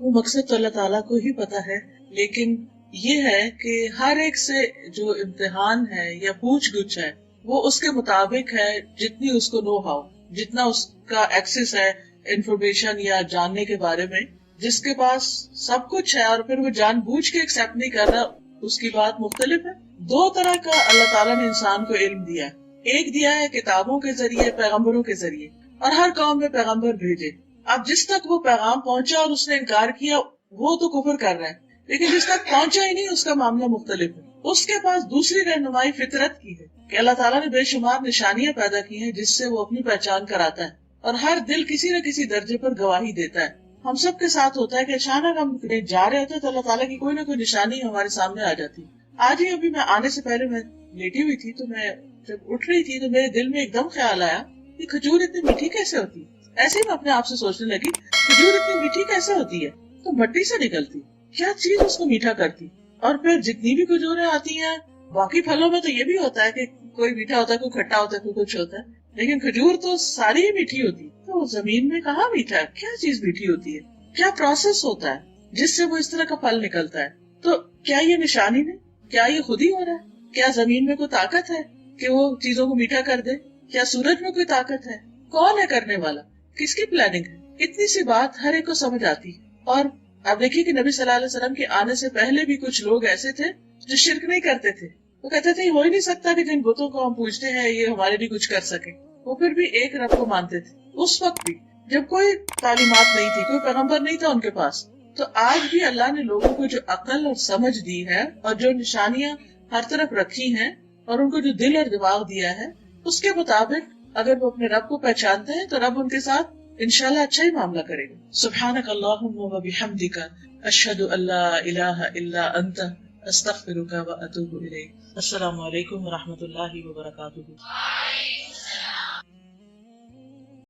وہ مقصد تو اللہ تعالیٰ کو ہی پتا ہے، لیکن یہ ہے کہ ہر ایک سے جو امتحان ہے یا پوچھ گچھ ہے وہ اس کے مطابق ہے، جتنی اس کو نو ہاؤ، جتنا اس کا ایکسس ہے انفارمیشن یا جاننے کے بارے میں۔ جس کے پاس سب کچھ ہے اور پھر وہ جان بوجھ کے ایکسپٹ نہیں کر رہا، اس کی بات مختلف ہے۔ 2 طرح کا اللہ تعالیٰ نے انسان کو علم دیا ہے، ایک دیا ہے کتابوں کے ذریعے، پیغمبروں کے ذریعے، اور ہر قوم میں پیغمبر بھیجے۔ اب جس تک وہ پیغام پہنچا اور اس نے انکار کیا وہ تو کفر کر رہا ہے، لیکن جس تک پہنچا ہی نہیں اس کا معاملہ مختلف ہے۔ اس کے پاس دوسری رہنمائی فطرت کی ہے کہ اللہ تعالیٰ نے بے شمار نشانیاں پیدا کی ہیں جس سے وہ اپنی پہچان کراتا ہے، اور ہر دل کسی نہ کسی درجے پر گواہی دیتا ہے۔ ہم سب کے ساتھ ہوتا ہے کہ اچانک ہم جا رہے ہوتے تو اللہ تعالیٰ کی کوئی نہ کوئی نشانی ہمارے سامنے آ جاتی۔ آج ہی ابھی میں آنے سے پہلے میں لیٹی ہوئی تھی، تو میں جب اٹھ رہی تھی تو میرے دل میں ایک دم خیال آیا کہ کھجور اتنی میٹھی کیسے ہوتی ہے۔ ایسے ہی میں اپنے آپ سے سوچنے لگی، کھجور اتنی میٹھی کیسے ہوتی ہے؟ تو مٹی سے نکلتی، کیا چیز اس کو میٹھا کرتی؟ اور پھر جتنی بھی کھجوریں آتی ہیں، باقی پھلوں میں تو یہ بھی ہوتا ہے کہ کوئی میٹھا ہوتا ہے، کوئی کھٹا ہوتا ہے، کوئی کچھ ہوتا ہے، لیکن کھجور تو ساری ہی میٹھی ہوتی ہے۔ تو زمین میں کہاں میٹھا ہے؟ کیا چیز میٹھی ہوتی ہے؟ کیا پروسیس ہوتا ہے جس سے وہ اس طرح کا پھل نکلتا ہے؟ تو کیا یہ نشانی نہیں؟ کیا یہ خود ہی ہو رہا ہے؟ کیا زمین میں کوئی طاقت ہے کہ وہ چیزوں کو میٹھا کر دے؟ کیا سورج میں کوئی طاقت ہے؟ کون ہے کرنے والا؟ کس کی پلاننگ ہے؟ اتنی سی بات ہر ایک کو سمجھ آتی ہے۔ اور آپ دیکھیے کہ نبی صلی اللہ علیہ وسلم کے آنے سے پہلے بھی کچھ لوگ ایسے تھے جو شرک نہیں کرتے تھے، وہ کہتے تھے ہو ہی نہیں سکتا کہ جن بتوں کو ہم پوجتے ہیں یہ ہمارے لیے کچھ کر سکے۔ وہ پھر بھی ایک رب کو مانتے تھے اس وقت بھی جب کوئی تعلیمات نہیں تھی، کوئی پیغمبر نہیں تھا ان کے پاس۔ تو آج بھی اللہ نے لوگوں کو جو عقل اور سمجھ دی ہے اور جو نشانیاں ہر طرف رکھی ہیں اور ان کو جو دل اور دماغ دیا ہے، اس کے مطابق اگر وہ اپنے رب کو پہچانتے ہیں تو رب ان کے ساتھ انشاءاللہ اچھا ہی معاملہ کرے گا۔ سبحانک اللہم و بحمدک، اشہد ان لا الہ الا انت، استغفرک و اتوب الیک۔ السلام علیکم و رحمۃ اللہ وبرکاتہ۔